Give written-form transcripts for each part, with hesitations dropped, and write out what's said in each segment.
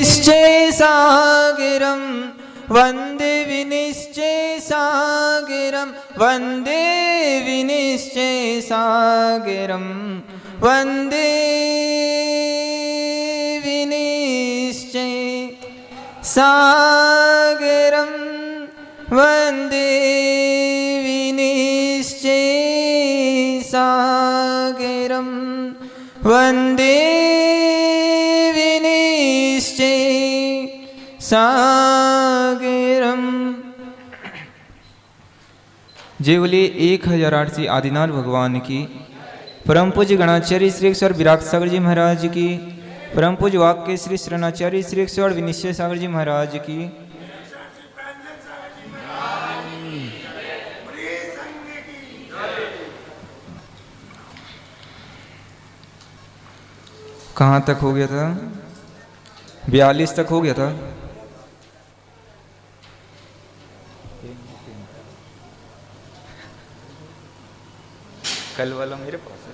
निश्चय सागरं वन्दे विनिश्चय सागरं वन्दे विनिश्चय सागरं वन्दे विनिश्चय सागरं वन्दे विनिश्चय सागरं वन्दे विनिश्चय सागरम। जेवली 1008 आदिनाथ भगवान की, परम पूज्य गणाचार्य श्री ईश्वर विराट सागर जी महाराज की, परम पूज्य वाक्य श्री शरणाचार्य श्री ईश्वर विनिश्चय सागर जी महाराज की, कहाँ तक हो गया था? 42 तक हो गया था। कल वाला मेरे पास है।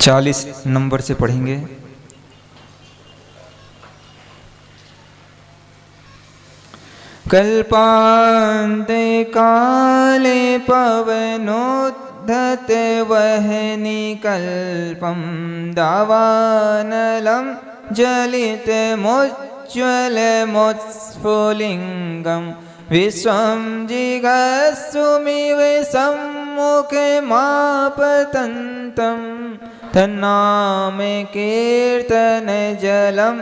चालीस नंबर से पढ़ेंगे। कल्पान्ते काले पवनोद्धत वह्नि कल्पं दावानलं जलितमुज्ज्वलमुत्स्फुलिङ्गं विश्वं जिगस्सुमिव सम्मुखे मापतन्तं तन्नामे कीर्तनजलं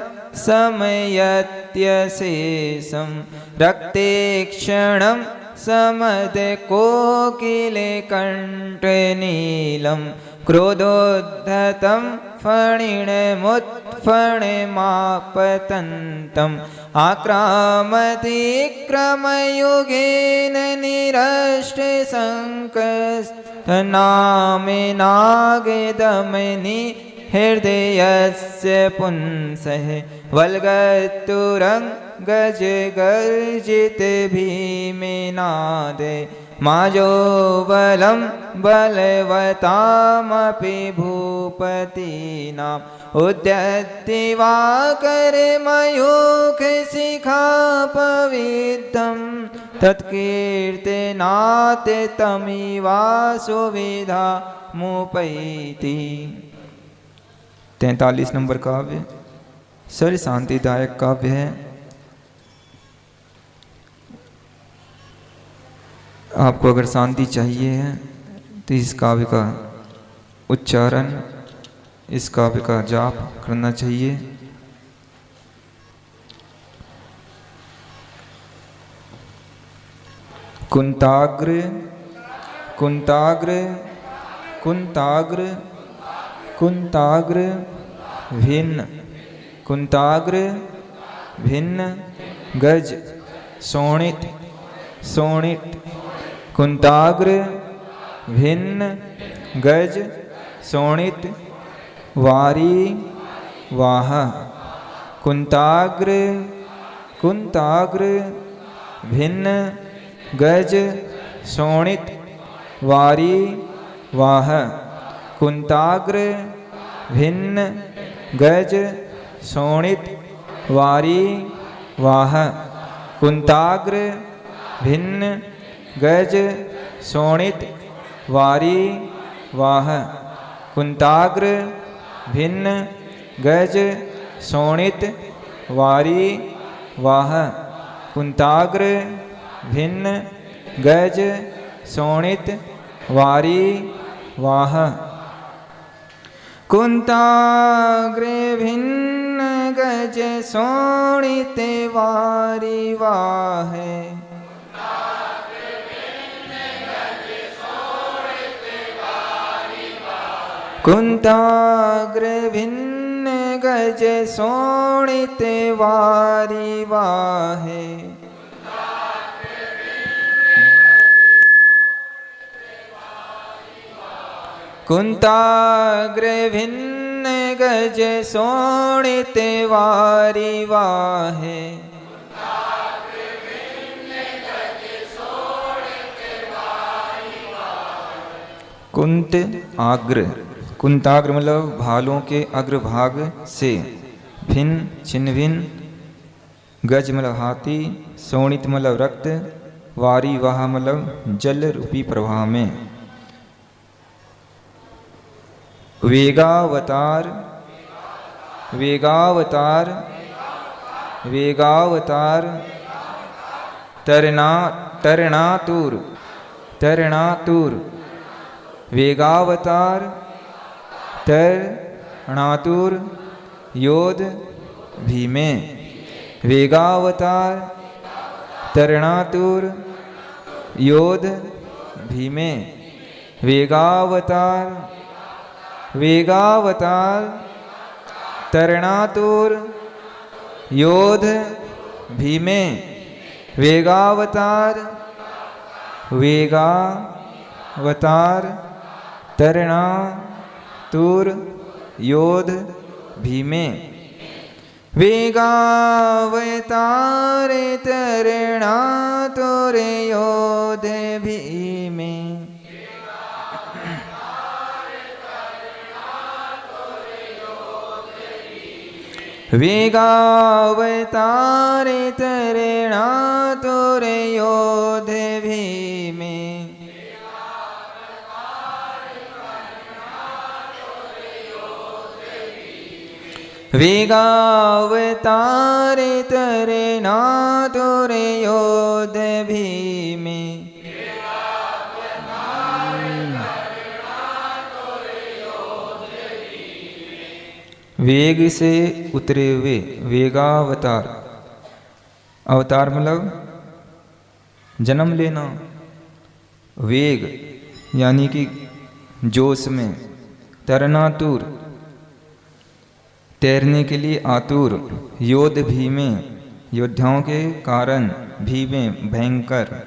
समयत्यशेषं रक्ते क्षणं समदकोकिले कण्ठनीलं क्रोधोद्धतं फणिनमुत्फणिमापतन्तम् आक्रामतिक्रमयुगेन निरष्टशङ्कस्तन्नामे नागदमनि हृदयस्य पुंसः वल्गतुरं गजगर्जित भीमेनादे माजो बलं बलवतामपि भूपतीनाम् उद्यत्तिवाकरमयूखशिखापविद्धं तत्कीर्तनात् तमिवा सुविधा मुपैति। 43 नंबर काव्य सर्व शांतिदायक काव्य है। आपको अगर शांति चाहिए है तो इस काव्य का उच्चारण, इस काव्य का जाप करना चाहिए। कुंताग्र कुंताग्र कुंताग्र कुंताग्र भिन्न कुंताग्र भिन्न गज शोणित शोणित कुंताग्र भिन्न गज शोणित वारी वाह कुंताग्र कुंताग्र भिन्न गज शोणित वारी वाह कुंताग्र भिन्न गज शोणित वारी वाह कुंताग्र भिन्न गज शोणित वारी वाह कुंताग्र भिन्न गज शोणित वारी वाह कुंताग्र भिन्न गज शोणित वारी वाह कुंताग्र भिन्न गज शोणित वारी वाह कुंताग्र भिन्न गज शोणित वारी वाहे कुंताग्र भिन्न गज सोणित वारी वाहे। कुंत आग्र, कुंताग्र मतलब भालों के अग्रभाग से, भिन्न छिन्न भिन्न, गज मतलब हाथी, सोणित मतलब रक्त, वारी वाह मतलब जल रूपी प्रवाह में। वेगावतार, वेगावतार, वेगावतार, तरणातुर, तरणातुर, वेगावतार, तरणातुर, योध भीमे। वेगावतार, तरणातुर, योध भीमे। वेगावतार, वेगावतार, तरणातुर, योध भीमे। वेगावतार, वेगावतार, तरणातुर, योध भीमे। वेगावतार, तरणातुर, योध भीमे। वेगावतार, तरणातुर, योध भीमे। वेगावतार, तरणातुर, योध भीमे। वेग से उतरे हुए, वेगावतार। अवतार मतलब जन्म लेना, वेग यानी कि जोश में, तरणातुर तैरने के लिए आतुर, योध भीमे योद्धाओं के कारण, भीमे भयंकर।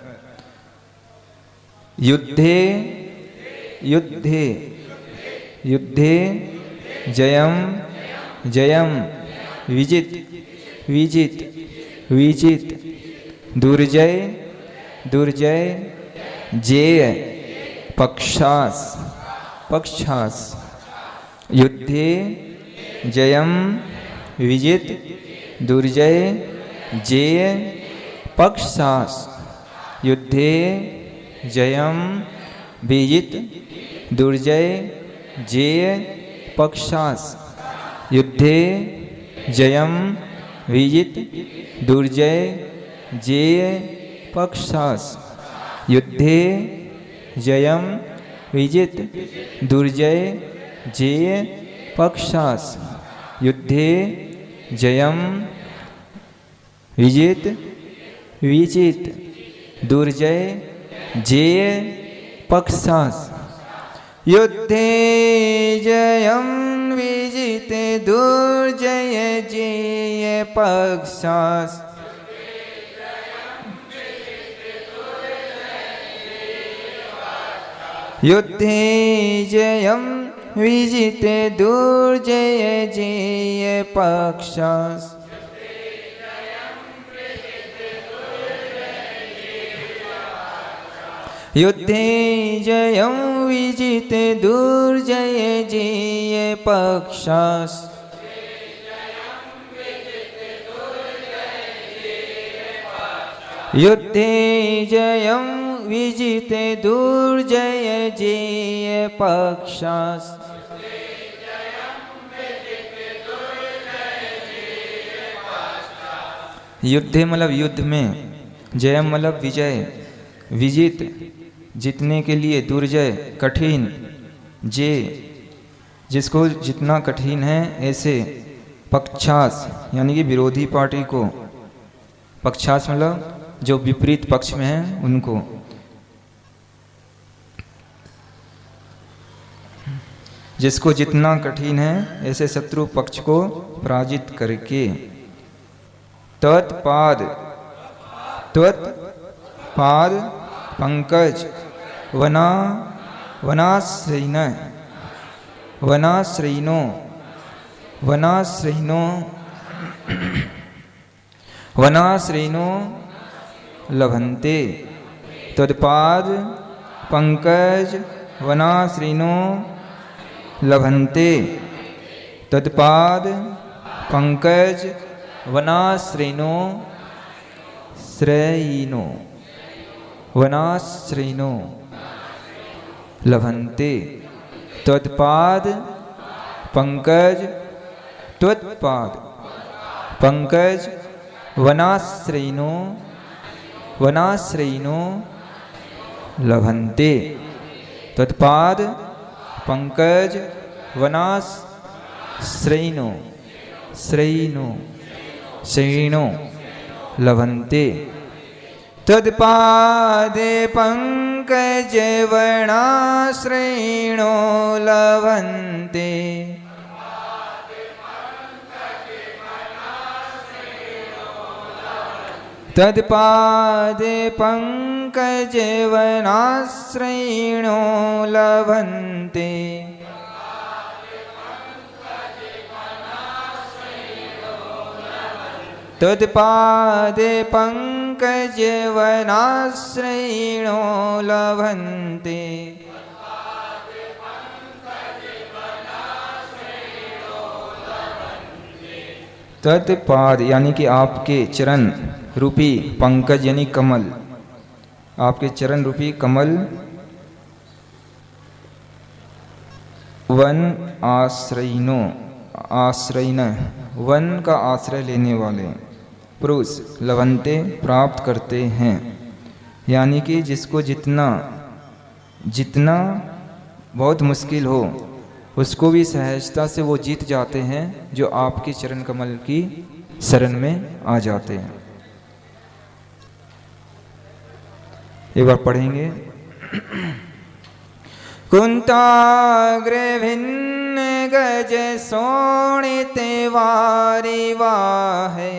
युद्धे, युद्धे, युद्धे जयम, जयम, विजित, विजित, विजित, दुर्जय, दुर्जय, जेय, पक्षास, पक्षास। युद्धे जयम, विजित, दुर्जय, जेय, पक्षास। युद्धे जयम, विजित, दुर्जय, जेय, पक्षास। युद्धे जयम, विजित, दुर्जय, जेय, पक्षास। युद्धे जयम, विजित, दुर्जय, जेय, पक्षास। युद्धे जयम, विजित, विजित, दुर्जय, जेय, पक्षास। युद्धे जयम, विजित, दुर्जय, जेय, पक्षास। युद्धे जयम, विजित, दुर्जय, जेय, पक्षास। युद्धे जयम, विजित, दुर्जय, जेय, पक्षास। युद्धे जयम, विजित, दुर्जय, जेय, पक्षास। युद्धे मतलब युद्ध में, जयम मतलब विजय, विजित जीतने के लिए, दुर्जय कठिन, जे जिसको जितना कठिन है ऐसे, पक्षास यानी कि विरोधी पार्टी को, पक्षास मतलब जो विपरीत पक्ष में है उनको। जिसको जितना कठिन है ऐसे शत्रु पक्ष को पराजित करके। तत्पाद, त्वत्पाद पंकज, वना वनाश्रयिन, वनाश्रयिनो वनाश्रयिनो वनाश्रयिनो लभन्ते त्वत्पाद पंकज वनाश्रयिनो लभन्ते त्वत्पाद पंकज वनाश्रयिनो श्रेयिनो वनाश्रयिनो लभन्ते त्वत्पाद पंकज त्वत्पाद पंकज वनाश्रयिनो वनाश्रयिनो लभन्ते त्वत्पाद पंकज वनाश्रयिनो श्रयिनो श्रयिनो लभन्ते त्वत्पादे पंकज वनाश्रयिनो लभन्ते तत्पादे पंकज वनाश्रयिणो लभन्ते तत्पादे पंकज वनाश्रयिणो लभन्ते तत्पाद यानी कि आपके चरण रूपी पंकज यानी कमल, आपके चरण रूपी कमल वन आश्रयिनो आश्रयिन वन का आश्रय लेने वाले पुरुष लभन्ते प्राप्त करते हैं, यानी कि जिसको जितना जितना बहुत मुश्किल हो उसको भी सहजता से वो जीत जाते हैं जो आपके चरण कमल की शरण में आ जाते हैं। एक बार पढ़ेंगे। कुंताग्रे भिन्न गज सोणित वारी वाहे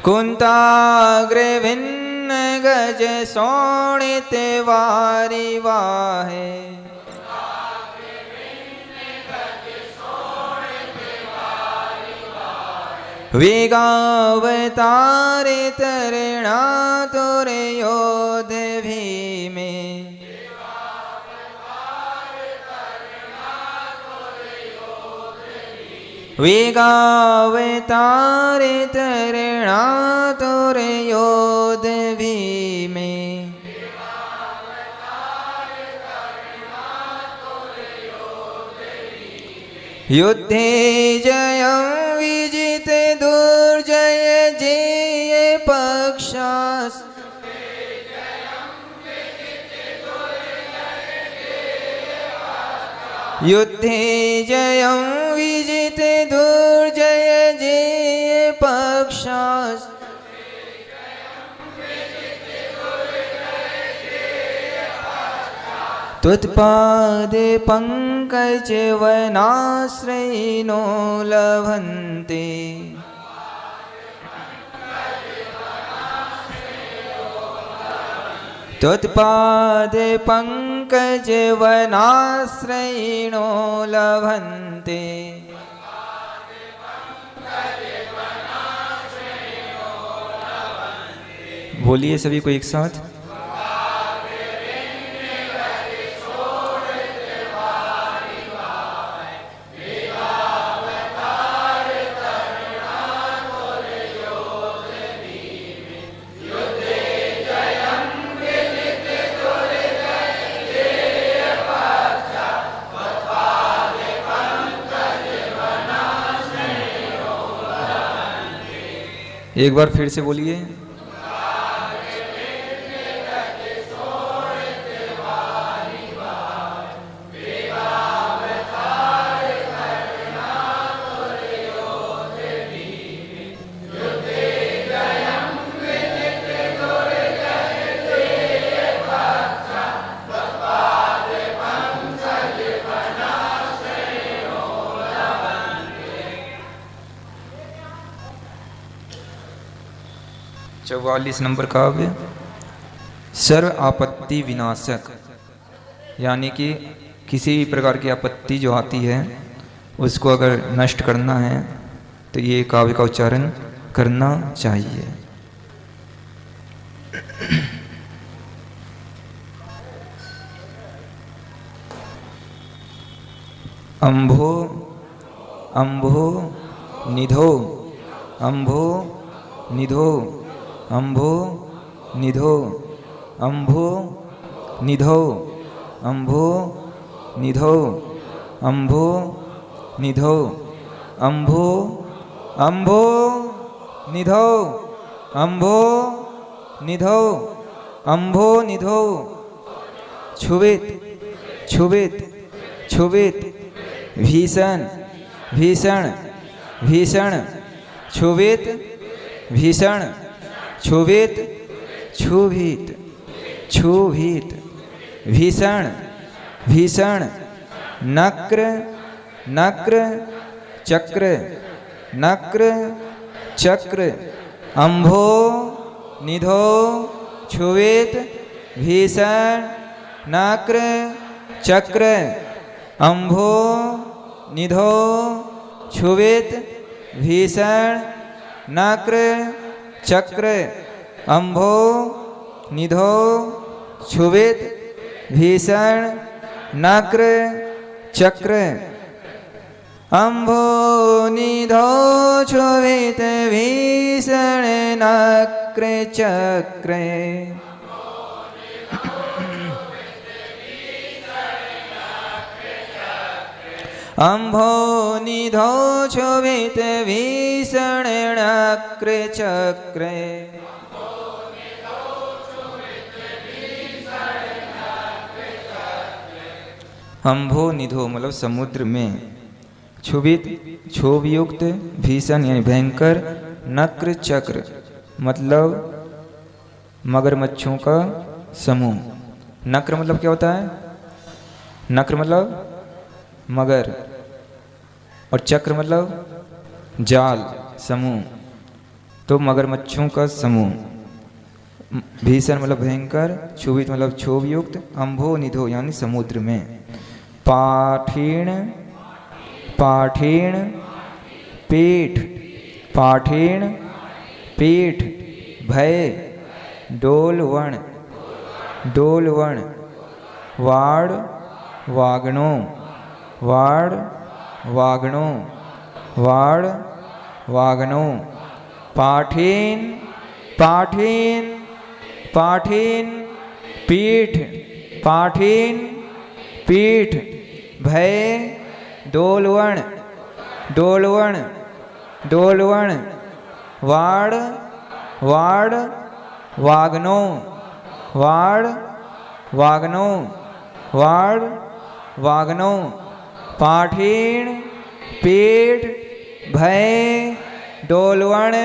कुंताग्रे भिन्न गज सोणित वारी वाहे वेगावतारे तरणा तुरे योध भीमे वेगावतारे तरणा तुरे योध भीमे युद्धे जयं विजिते दुर्जय जेय पक्षास युद्धे जयं विजिते दुर्जय जेय पक्षास त्वत्पादे पंकज वनाश्रयिनो लभन्ते त्वत्पादे पंकज वनाश्रयिनो लभन्ते बोलिए सभी को एक साथ। एक बार फिर से बोलिए। चौवालीस नंबर काव्य। सर्व आपत्ति विनाशक, यानी कि किसी भी प्रकार की आपत्ति जो आती है उसको अगर नष्ट करना है तो ये काव्य का उच्चारण करना चाहिए। अम्भो अम्भो निधो अम्भो निधो अम्भो निधो अम्भो निधो अम्भो निधो अम्भो निधो अम्भो अम्भो निधो अम्भो निधो अम्भो निधो छुवित छुवित छुवित भीषण भीषण भीषण छुवित भीषण छुवित छुभित छुभित भीषण भीषण नक्र नक्र चक्र नक्र चक्र अम्भो निधो छुवित भीषण नक्र चक्र अम्भो निधो छुवित भीषण नक्र चक्र अम्भो निधो छुवित भीषण नक्र चक्र अम्भो निधो छुवित भीषण नक्र चक्र अम्भो निधो छुवित भीषण नक्र चक्र अम्भो निधो मतलब समुद्र में, क्षुभित क्षोभयुक्त, भीषण यानी भयंकर, नक्र चक्र मतलब मगरमच्छों का समूह। नक्र मतलब क्या होता है? नक्र मतलब मगर, और चक्र मतलब जाल समूह, तो मगरमच्छों का समूह। भीषण मतलब भयंकर, क्षुभित मतलब क्षोभयुक्त, अम्भो निधो यानी समुद्र में। पाठीण पाठीण पीठ पाठीण पीठ भय डोलवण डोलवण वाड़ वागणो वाड़ वागणो वाड़ वागणो पाठीन पाठीन पाठीन पीठ पाठीन पीठ भय डोलवण डोलवण डोलवण वाड़ वाड़ वागनो वाड़ वागनो वाड़ वागनो पाठीण पीठ भय डोलवण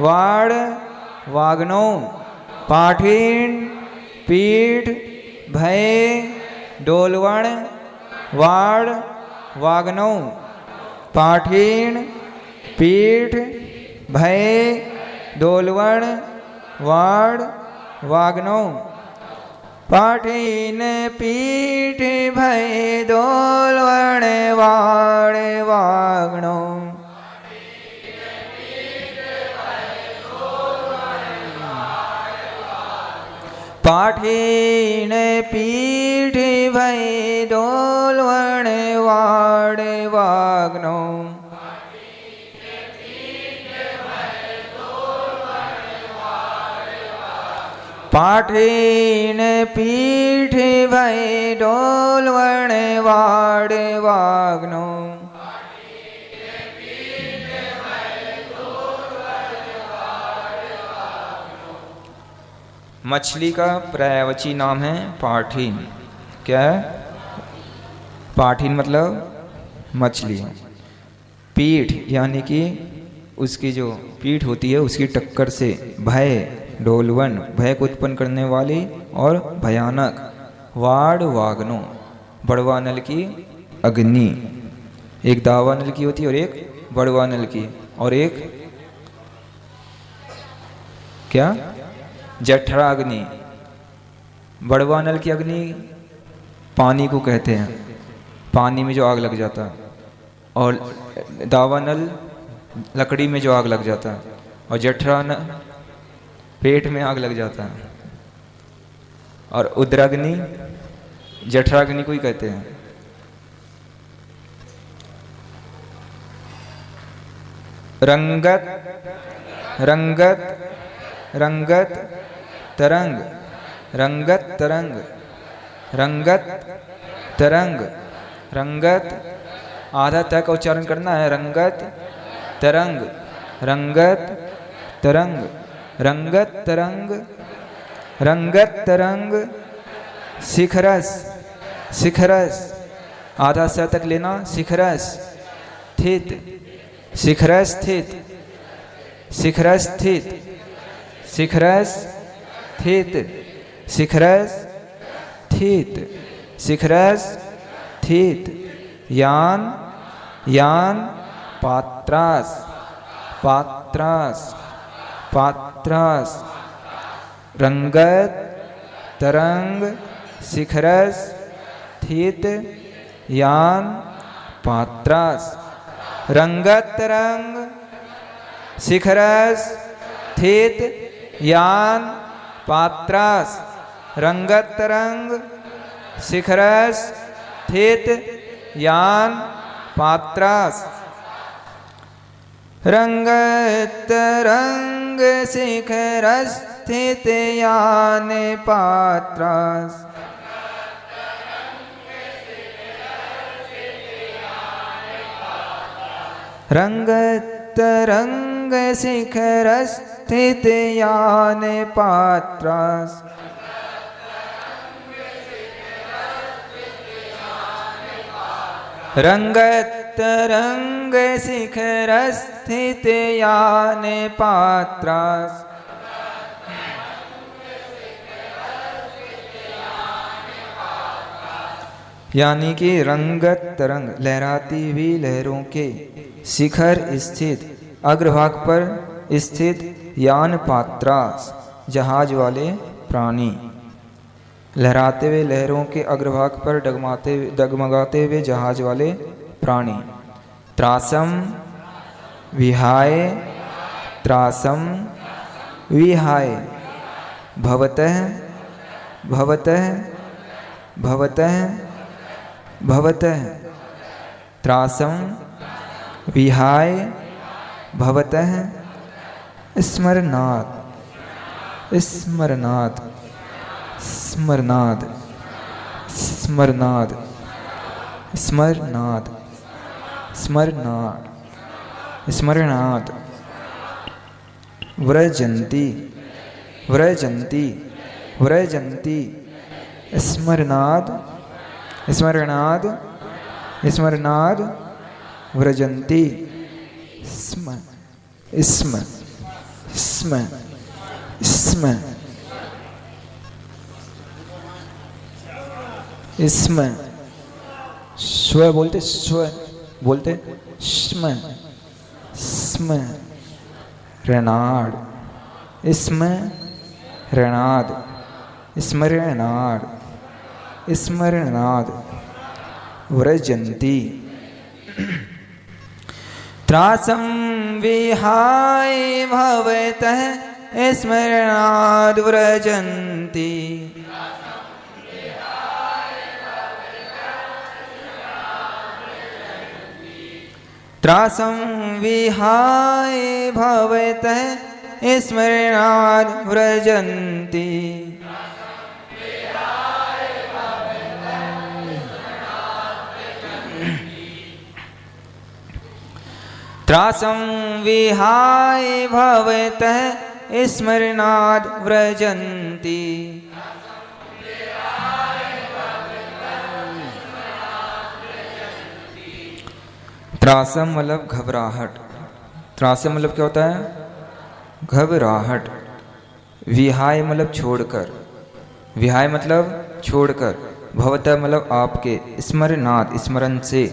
वाड़ वागनो पाठीण पीठ भय डोलवण वाड़ वागनो पाठीण पीठ भय डोलवण वाड़ वागनो पाठीन पीठ भय डोलवण वाड़ वागनो पाठीन पीठ भय डोलवण वाड़ वागनो पाठीन पीठ भय डोलवण वाड़ वागनो मछली का पर्यायवाची नाम है पाठीन। क्या है? पाठीन मतलब मछली। पीठ यानी कि उसकी जो पीठ होती है उसकी टक्कर से भय डोलवन भय को उत्पन्न करने वाली और भयानक। वाड़ वागनो बड़वा नल की अग्नि, एक दावा नल की होती है और एक बड़वा नल की, और एक क्या जठराग्नि। बड़वानल की अग्नि पानी को कहते हैं, पानी में जो आग लग जाता है, और दावानल लकड़ी में जो आग लग जाता है, और जठरानल पेट में आग लग जाता है, और उद्राग्नि जठराग्नि को ही कहते हैं। रंगत रंगत रंगत तरंग, रंगत तरंग, रंगत तरंग, रंगत आधा तक उच्चारण करना है। रंगत तरंग, रंगत तरंग, रंगत तरंग, रंगत तरंग। शिखरस, शिखरस आधा स तक लेना। शिखरस स्थित, शिखरस स्थित, शिखरस स्थित, शिखरस स्थित, शिखरस स्थित, शिखरस स्थित। यान, यान पात्रास, पात्रास, पात्रास। रंगत तरंग शिखरस स्थित यान पात्रास। रंगत तरंग शिखरस स्थित यान पात्रास। रंगत तरंग शिखरस स्थित यान पात्रास। रंगत तरंग शिखरस स्थित यान पात्रास। रंगत तरंग शिखरस स्थित यान पात्रास। रंगत तरंग शिखरस स्थित यान पात्रास। यानी कि रंगत तरंग लहराती हुई लहरों के शिखर स्थित अग्रभाग पर स्थित यान पात्रास जहाज वाले प्राणी। लहराते हुए लहरों के अग्रभाग पर डगमगाते हुए जहाज वाले प्राणी। त्रासम विहाय, त्रासम विहाय। भवतः, भवतः, भवतः, भवतः। त्रासम विहाय भवतः। स्मरनाद, स्मरनाद, स्मरनाद, स्मरनाद, स्मरनाद, स्मरनाद, स्मरनाद। व्रजंती, व्रजंती, व्रजंती। स्मरनाद, स्मरनाद, स्मरनाद। व्रजंती। स्म, स्म, स्म, स्म, स्म। स्व बोलते, स्व बोलते, स्म, स्म। रणाड, स्म रणाद, स्मरणाद, स्मरणाद। व्रजंती। त्रासं विहाय भवतः स्मरणाद व्रजन्ति। त्रासं विहाय भवतः स्मरणाद व्रजन्ति। त्रासं विहाय भवतः स्मरणाद व्रजन्ति। त्रासम मतलब घबराहट। त्रासम मतलब क्या होता है? घबराहट। विहाय मतलब छोड़कर, विहाय मतलब छोड़कर। भवतः मतलब आपके, स्मरणाद स्मरण से,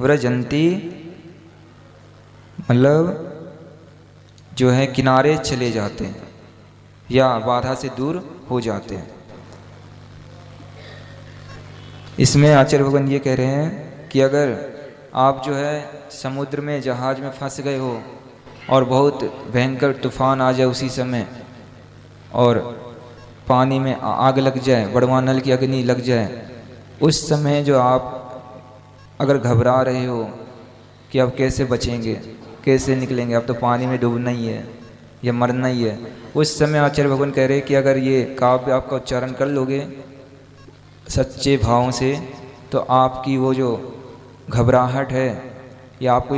व्रजंती मतलब जो है किनारे चले जाते हैं या बाधा से दूर हो जाते हैं। इसमें आचार्य भगवान ये कह रहे हैं कि अगर आप जो है समुद्र में जहाज में फंस गए हो और बहुत भयंकर तूफान आ जाए उसी समय, और पानी में आग लग जाए, बड़वानल की अग्नि लग जाए, उस समय जो आप अगर घबरा रहे हो कि अब कैसे बचेंगे, कैसे निकलेंगे, अब तो पानी में डूबना ही है या मरना ही है, उस समय आचार्य भगवान कह रहे हैं कि अगर ये काव्य आपका उच्चारण कर लोगे सच्चे भाव से, तो आपकी वो जो घबराहट है या आपको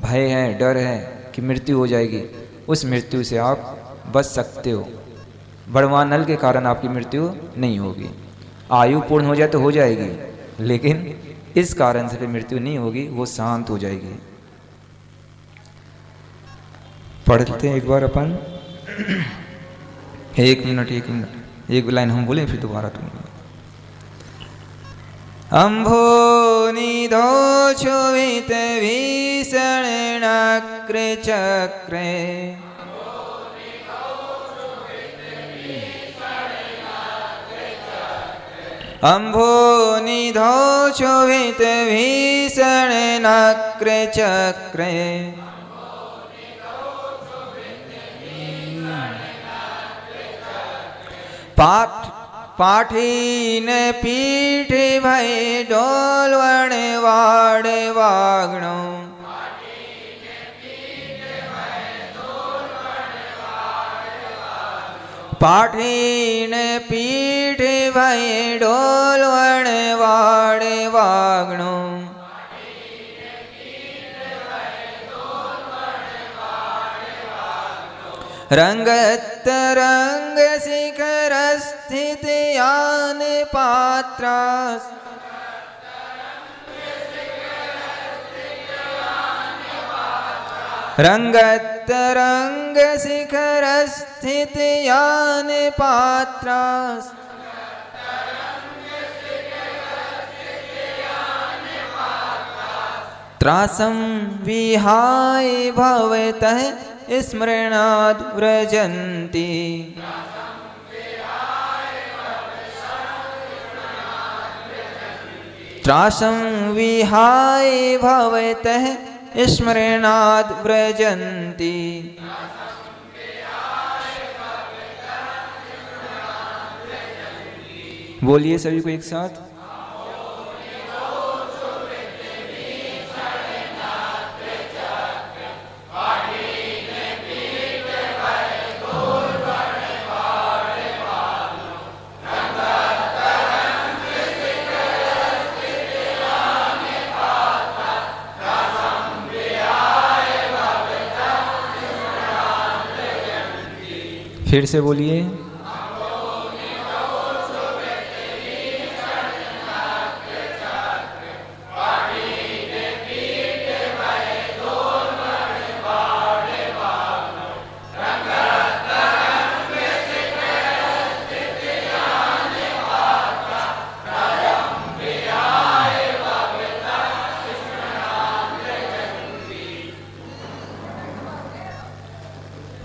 भय है, डर है कि मृत्यु हो जाएगी, उस मृत्यु से आप बच सकते हो। बड़वानल के कारण आपकी मृत्यु नहीं होगी। आयु पूर्ण हो जाए तो हो जाएगी, लेकिन इस कारण से फिर मृत्यु नहीं होगी, वो शांत हो जाएगी। पढ़ते हैं एक बार अपन। एक मिनट एक लाइन हम बोले फिर दोबारा तुम। अम्भो निधो क्षोभित भीषण नक्र चक्रे, अम्भो निधो क्षोभित भीषण नक्र चक्रे, पाठीन पीठ भय डोलवण वाड़ वागणो, पाठीन पीठ भय डोलवण वाड़ वागणो, रंगत रंग शिखर स्थित यान पात्रास, रंगत रंग शिखर स्थित यान पात्रास, त्रासं विहाय भवतः स्मरणाद् व्रजन्ति, त्रासं विहाय भवतः स्मरणाद् व्रजन्ति, बोलिए सभी को एक साथ। फिर से बोलिए।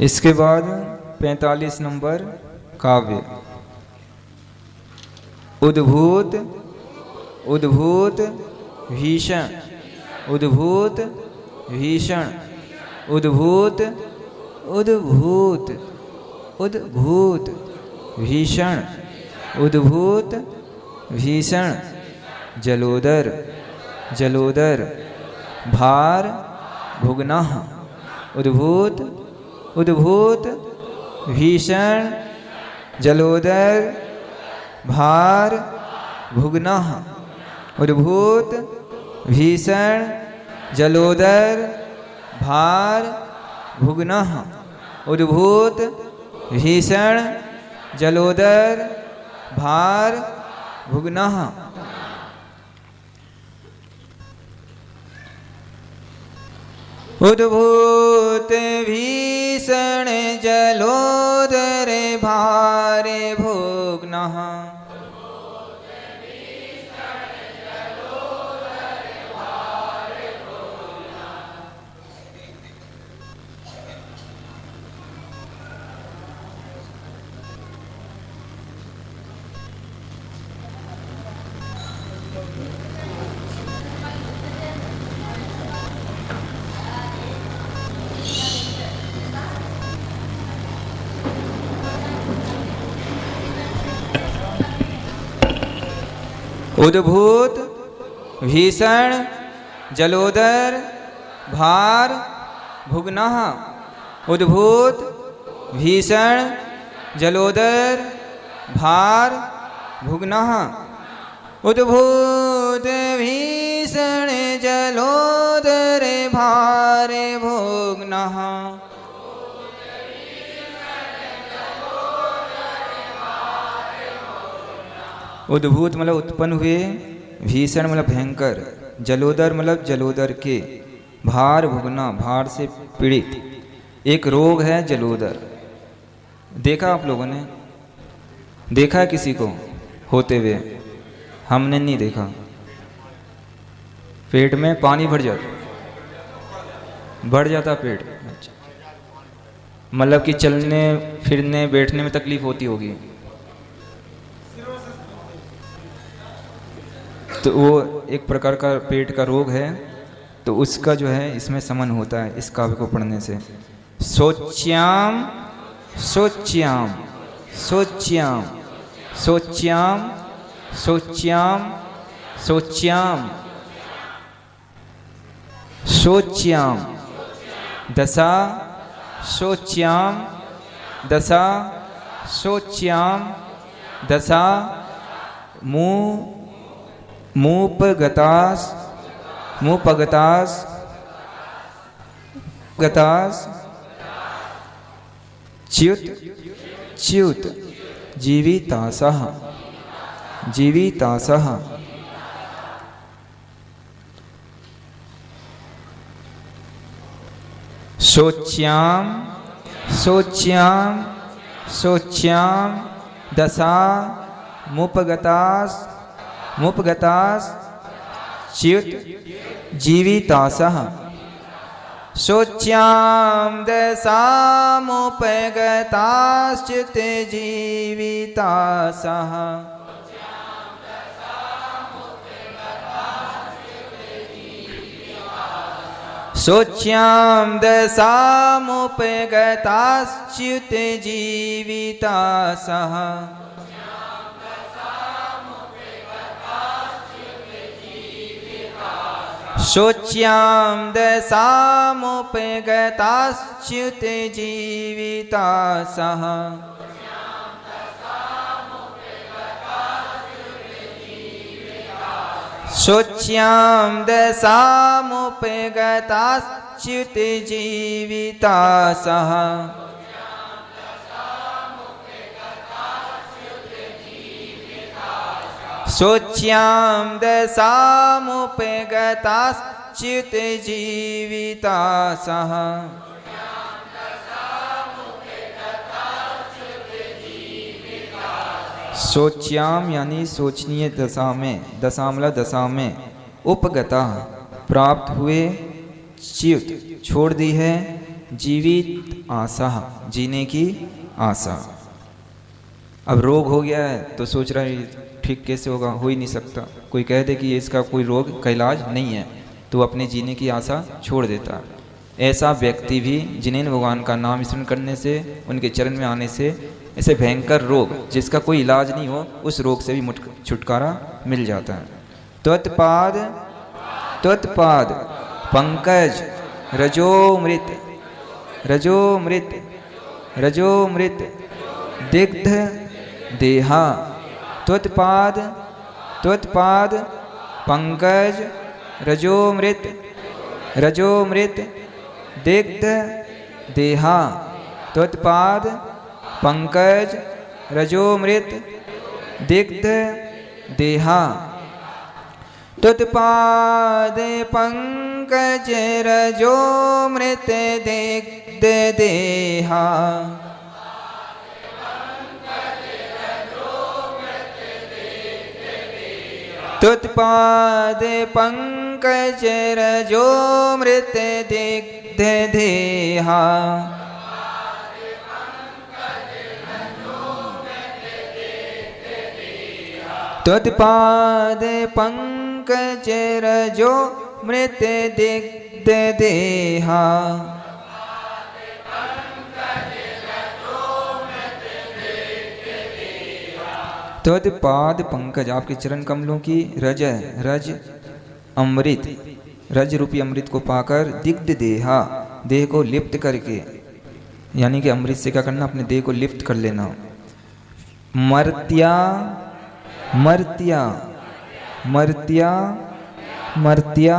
इसके बाद 45 नंबर काव्य। उद्भूत उद्भूत भीषण, उद्भूत भीषण, उद्भूत उद्भूत उद्भूत भीषण, उद्भूत भीषण, जलोदर जलोदर, भार भुग्नः, उद्भूत उद्भूत भीषण, जलोदर, भार भुग्नः, उद्भूत भीषण, जलोदर, भार भुग्नः, उद्भूत भीषण, जलोदर, भार भुग्नः। उद्भूत भीषण जलोदर भार भुग्नः, उद्भूत भीषण जलोदर भार भुग्नः। उद्भूत भीषण जलोदर भार भुग्नः। उद्भूत भीषण जलोदर भार भुग्नः। उद्भूत मतलब उत्पन्न हुए, भीषण मतलब भयंकर, जलोदर मतलब जलोदर के, भार भुगना भार से पीड़ित। एक रोग है जलोदर। देखा आप लोगों ने? देखा है किसी को होते हुए? हमने नहीं देखा। पेट में पानी भर जाता, बढ़ जाता पेट। अच्छा, मतलब कि चलने फिरने बैठने में तकलीफ होती होगी। तो वो एक प्रकार का पेट का रोग है। तो उसका जो है इसमें समन होता है इस काव्य को पढ़ने से। शोच्याम शोच्याम शोच्याम शोच्याम शोच्याम शोच्याम शोच्याम दशा शोच्याम दशा शोच्याम दशा मूपगतास मूपगतास गतास च्युत च्युत जीवितासः जीवितासः। शोच्याम शोच्याम शोच्याम दशा मूपगतास मूपगतास च्युत जीवितासः। शोच्याम दशामुपगताश्च्युत जीवितासः। शोच्याम दशामुपगताश्च्युत जीवितासः। शोच्याम दशामुपगताश्च्युत जीवितासः। शोच्याम दशामुपगताश्च्युत जीवितासः। शोच्याम दशामुपगताश्च्युत जीवितासः। शोच्याम यानी सोचनीय दशा में, दशा मतलब दशा में, उपगता प्राप्त हुए, च्युत छोड़ दी है, जीवित आशा जीने की आशा। अब रोग हो गया है तो सोच रहा है ठीक कैसे होगा, हो ही नहीं सकता। कोई कह दे कि इसका कोई रोग का इलाज नहीं है तो अपने जीने की आशा छोड़ देता है। ऐसा व्यक्ति भी जिन्हें भगवान का नाम स्मरण करने से, उनके चरण में आने से ऐसे भयंकर रोग जिसका कोई इलाज नहीं हो, उस रोग से भी छुटकारा मिल जाता है। त्वत्पाद त्वत्पाद पंकज रजोमृत रजोमृत रजोमृत दिग्ध देहा। त्वत्पाद त्वत्पाद पंकज रजोमृत रजोमृत दिग्ध देहा। त्वत्पाद पंकज रजोमृत दिग्ध देहा। त्वत्पाद पंकज रजोमृत दिग्ध देहा। त्वत्पाद पंकज रजोमृत दिग्ध देहा। त्वत्पाद पंकज रजोमृत दिग्ध देहा। त्वद पाद पंकज, आपके चरण कमलों की रज है, रज अमृत, रज रूपी अमृत को पाकर दिग्ध देहा, देह को लिप्त करके, यानी कि अमृत से क्या करना, अपने देह को लिप्त कर लेना। मर्त्या मर्त्या मर्त्या मर्त्या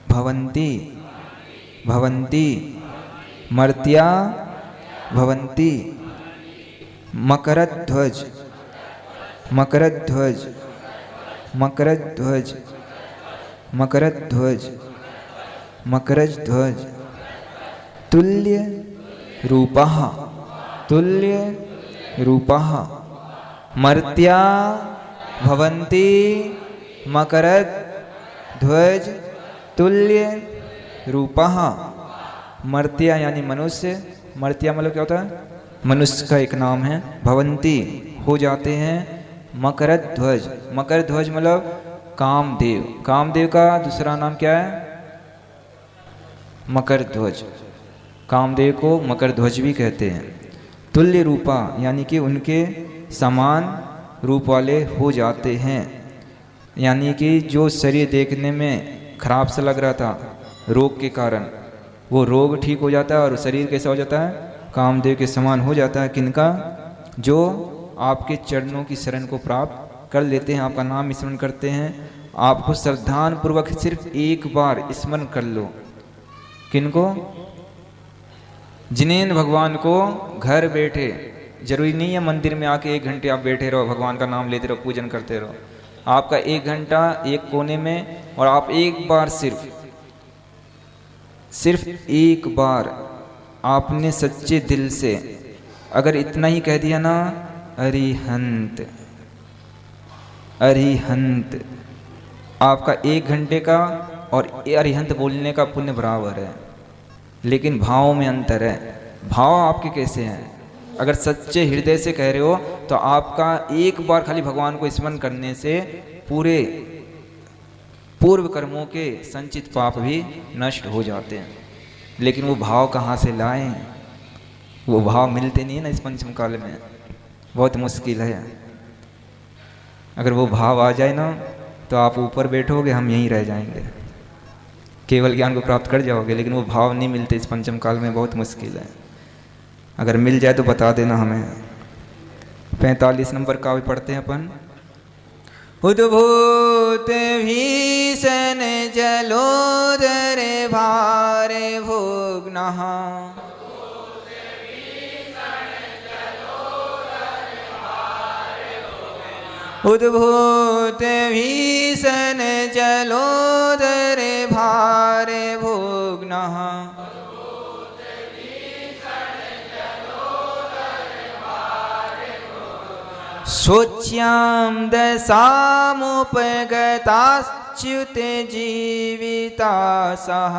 भवन्ति भवन्ति मर्त्या भवन्ति। मकरध्वज मकरध्वज मकरध्वज मकरध्वज मकरध्वज। तुल्य रूपः तुल्य रूपः मर्त्या भवन्ति मकरध्वज तुल्य रूपः। मर्त्या यानी मनुष्य, मर्त्या मतलब क्या होता है, मनुष्य का एक नाम है। भवंती हो जाते हैं। मकरध्वज, मकरध्वज मतलब कामदेव, कामदेव का दूसरा नाम क्या है, मकरध्वज। कामदेव को मकरध्वज भी कहते हैं। तुल्य रूपा यानी कि उनके समान रूप वाले हो जाते हैं, यानी कि जो शरीर देखने में खराब सा लग रहा था रोग के कारण, वो रोग ठीक हो जाता है और शरीर कैसा हो जाता है, कामदेव के समान हो जाता है। किनका, जो आपके चरणों की शरण को प्राप्त कर लेते हैं, आपका नाम स्मरण करते हैं। आपको श्रद्धान पूर्वक सिर्फ एक बार स्मरण कर लो। किनको, जिनेन भगवान को घर बैठे, जरूरी नहीं है मंदिर में आके 1 घंटे आप बैठे रहो, भगवान का नाम लेते रहो, पूजन करते रहो। आपका 1 घंटा एक कोने में, और आप एक बार सिर्फ एक बार आपने सच्चे दिल से अगर इतना ही कह दिया ना, अरिहंत अरिहंत, आपका 1 घंटे का और अरिहंत बोलने का पुण्य बराबर है। लेकिन भाव में अंतर है। भाव आपके कैसे हैं, अगर सच्चे हृदय से कह रहे हो तो आपका एक बार खाली भगवान को स्मरण करने से पूरे पूर्व कर्मों के संचित पाप भी नष्ट हो जाते हैं। लेकिन वो भाव कहाँ से लाएं, वो भाव मिलते नहीं है ना इस पंचम काल में, बहुत मुश्किल है। अगर वो भाव आ जाए ना तो आप ऊपर बैठोगे, हम यहीं रह जाएंगे, केवल ज्ञान को प्राप्त कर जाओगे। लेकिन वो भाव नहीं मिलते इस पंचम काल में, बहुत मुश्किल है। अगर मिल जाए तो बता देना हमें। 45 नंबर काव्य पढ़ते हैं अपन। उद्भूत भीषण जलोदर भार भोग्नः, उद्भूत भीषण जलोदर भार भोग्नः, शोच्यां दशामुपगताच्युत जीवितासः,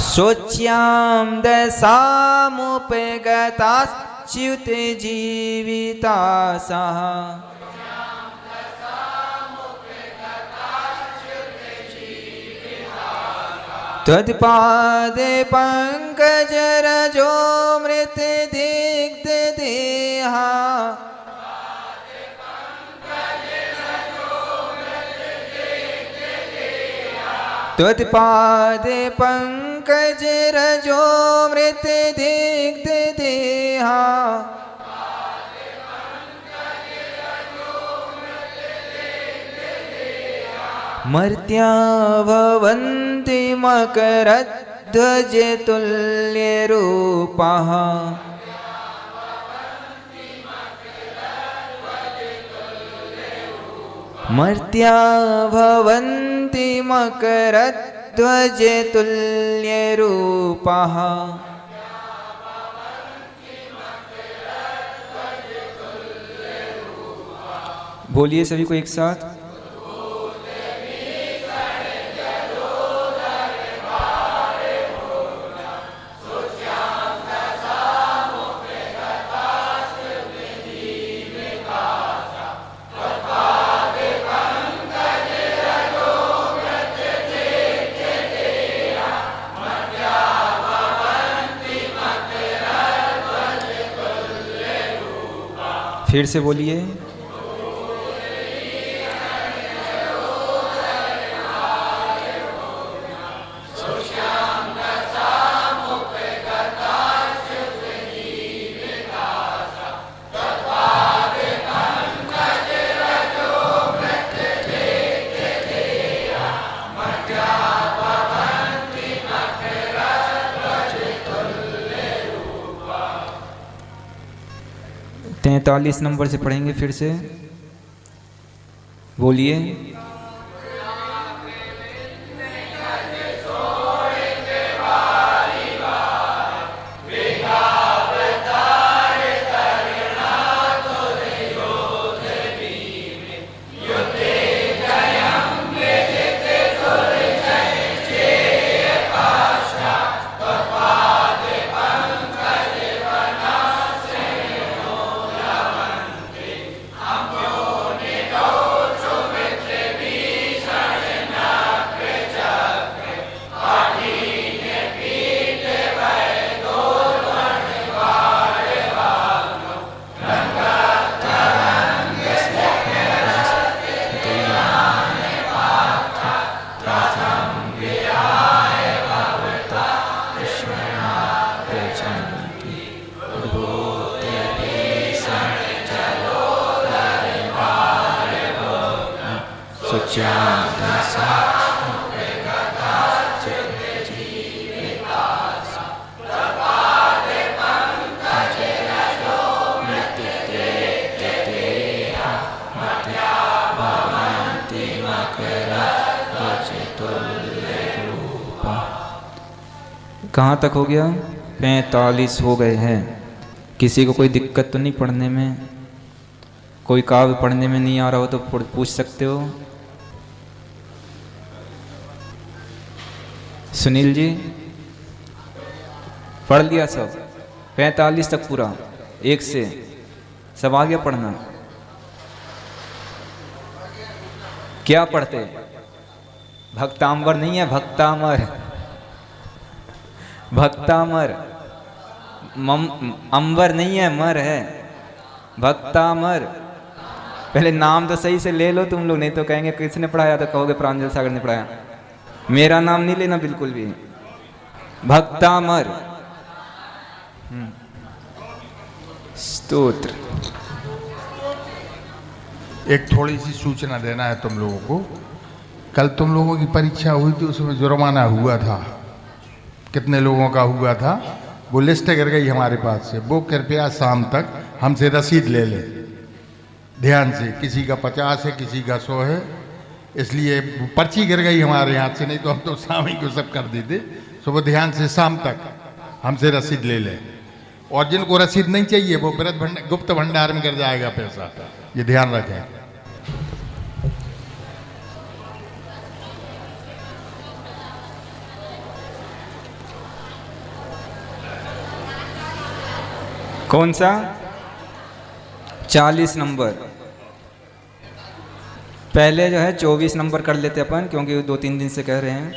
शोच्यां दशामुपगताच्युत जीवितासः, त्वत्पाद पंकज रजो मृत दिग्ध देहा, त्वत्पाद पंकज रजो मृत दिग्ध देहा, मर्त्या भवन्ति मकरध्वज तुल्य रूपः, मर्त्या भवन्ति मकरध्वज तुल्य रूपः। बोलिए सभी को एक साथ। फिर से बोलिए। तैंतालीस नंबर से पढ़ेंगे फिर से, बोलिए। कहाँ तक हो गया? 45 हो गए हैं। किसी को कोई दिक्कत तो नहीं पढ़ने में? कोई काव्य पढ़ने में नहीं आ रहा हो तो पूछ सकते हो। सुनील जी पढ़ लिया सब? 45 तक पूरा एक से सब आ गया पढ़ना? क्या पढ़ते? भक्तांबर नहीं है, भक्तामर, भक्तामर। अंबर नहीं है, मर है, भक्तामर। पहले नाम तो सही से ले लो तुम लोग, नहीं तो कहेंगे किसने पढ़ाया, तो कहोगे प्रांजल सागर ने पढ़ाया। मेरा नाम नहीं लेना बिल्कुल भी। भक्तामर। स्तोत्र। एक थोड़ी सी सूचना देना है तुम लोगों को। कल तुम लोगों की परीक्षा हुई थी, उसमें जुर्माना हुआ था। कितने लोगों का हुआ था वो लिस्ट गिर गई हमारे पास से। वो कृपया शाम तक हमसे रसीद ले ले ध्यान से। किसी का 50 है, किसी का 100 है, इसलिए पर्ची गिर गई हमारे हाथ से, नहीं तो हम तो शाम ही को सब कर देते। सो वो ध्यान से शाम तक हमसे रसीद ले ले। और जिनको रसीद नहीं चाहिए वो गुप्त भंडार में गिर जाएगा पैसा, ये ध्यान रखें। कौन सा? 40 नंबर। पहले जो है 24 नंबर कर लेते अपन, क्योंकि 2-3 दिन से कह रहे हैं।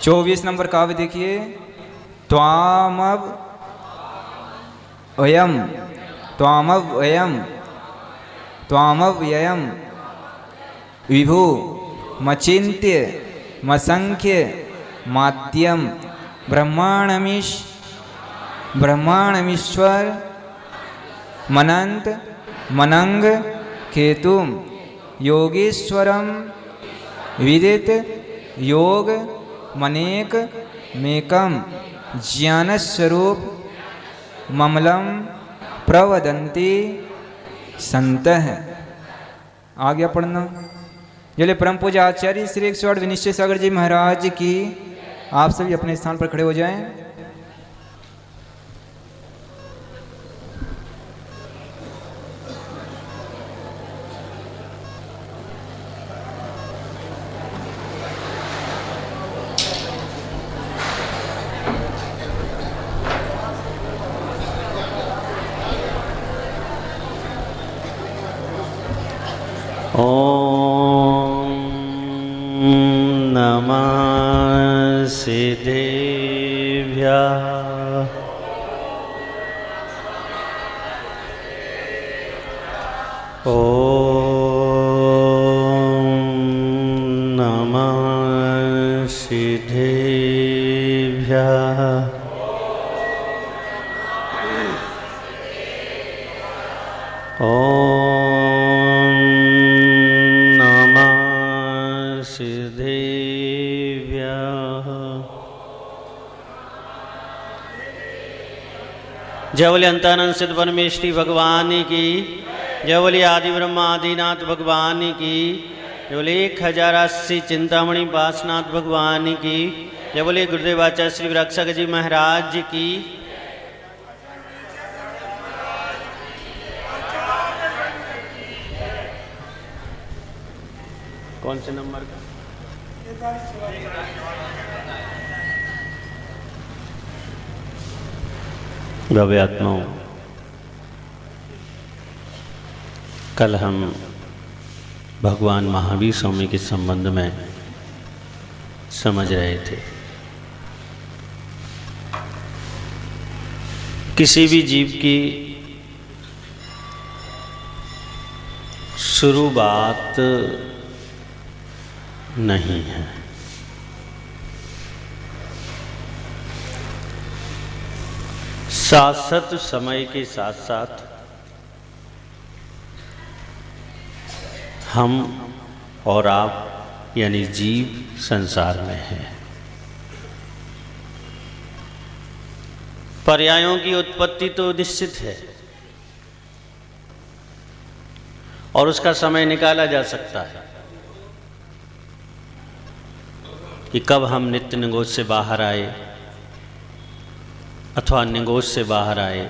24 नंबर काव्य देखिए। त्वामव वयम, त्वामव वयम, त्वामव व्ययम, विभु मचिन्त्य मसंख्य मात्यम ब्रह्माणमीश, ब्रह्माणमीश्वर मनंत मनंग केतुम योगीश्वरम विदित योग मनेक मेकम ज्ञानस्वरूप ममलम प्रवदंती संतः। आ गया पढ़ना? जले परम पूज्य आचार्य श्री 108 विनिश्चय सागर जी महाराज की। आप सभी अपने स्थान पर खड़े हो जाएं। ओम नमः सिद्धेभ्यः नमः सिद्धेभ्यः। नमः सिद्धेभ्यः। जय बोले अंतानंद सिद्ध परमेश्वरी भगवान की। जय बोले आदि ब्रह्मा आदिनाथ भगवान की। जय बोले 1080 चिंतामणि पासनाथ भगवान की। जय बोले गुरुदेव आचार्य श्री विराक्षक जी महाराज की। कौन से नंबर का? भव्य आत्माओं, कल हम भगवान महावीर स्वामी के संबंध में समझ रहे थे। किसी भी जीव की शुरुआत नहीं है, शाश्वत समय के साथ साथ हम और आप यानी जीव संसार में हैं। पर्यायों की उत्पत्ति तो निश्चित है और उसका समय निकाला जा सकता है कि कब हम नित्य निगोज से बाहर आए अथवा निगोज से बाहर आए,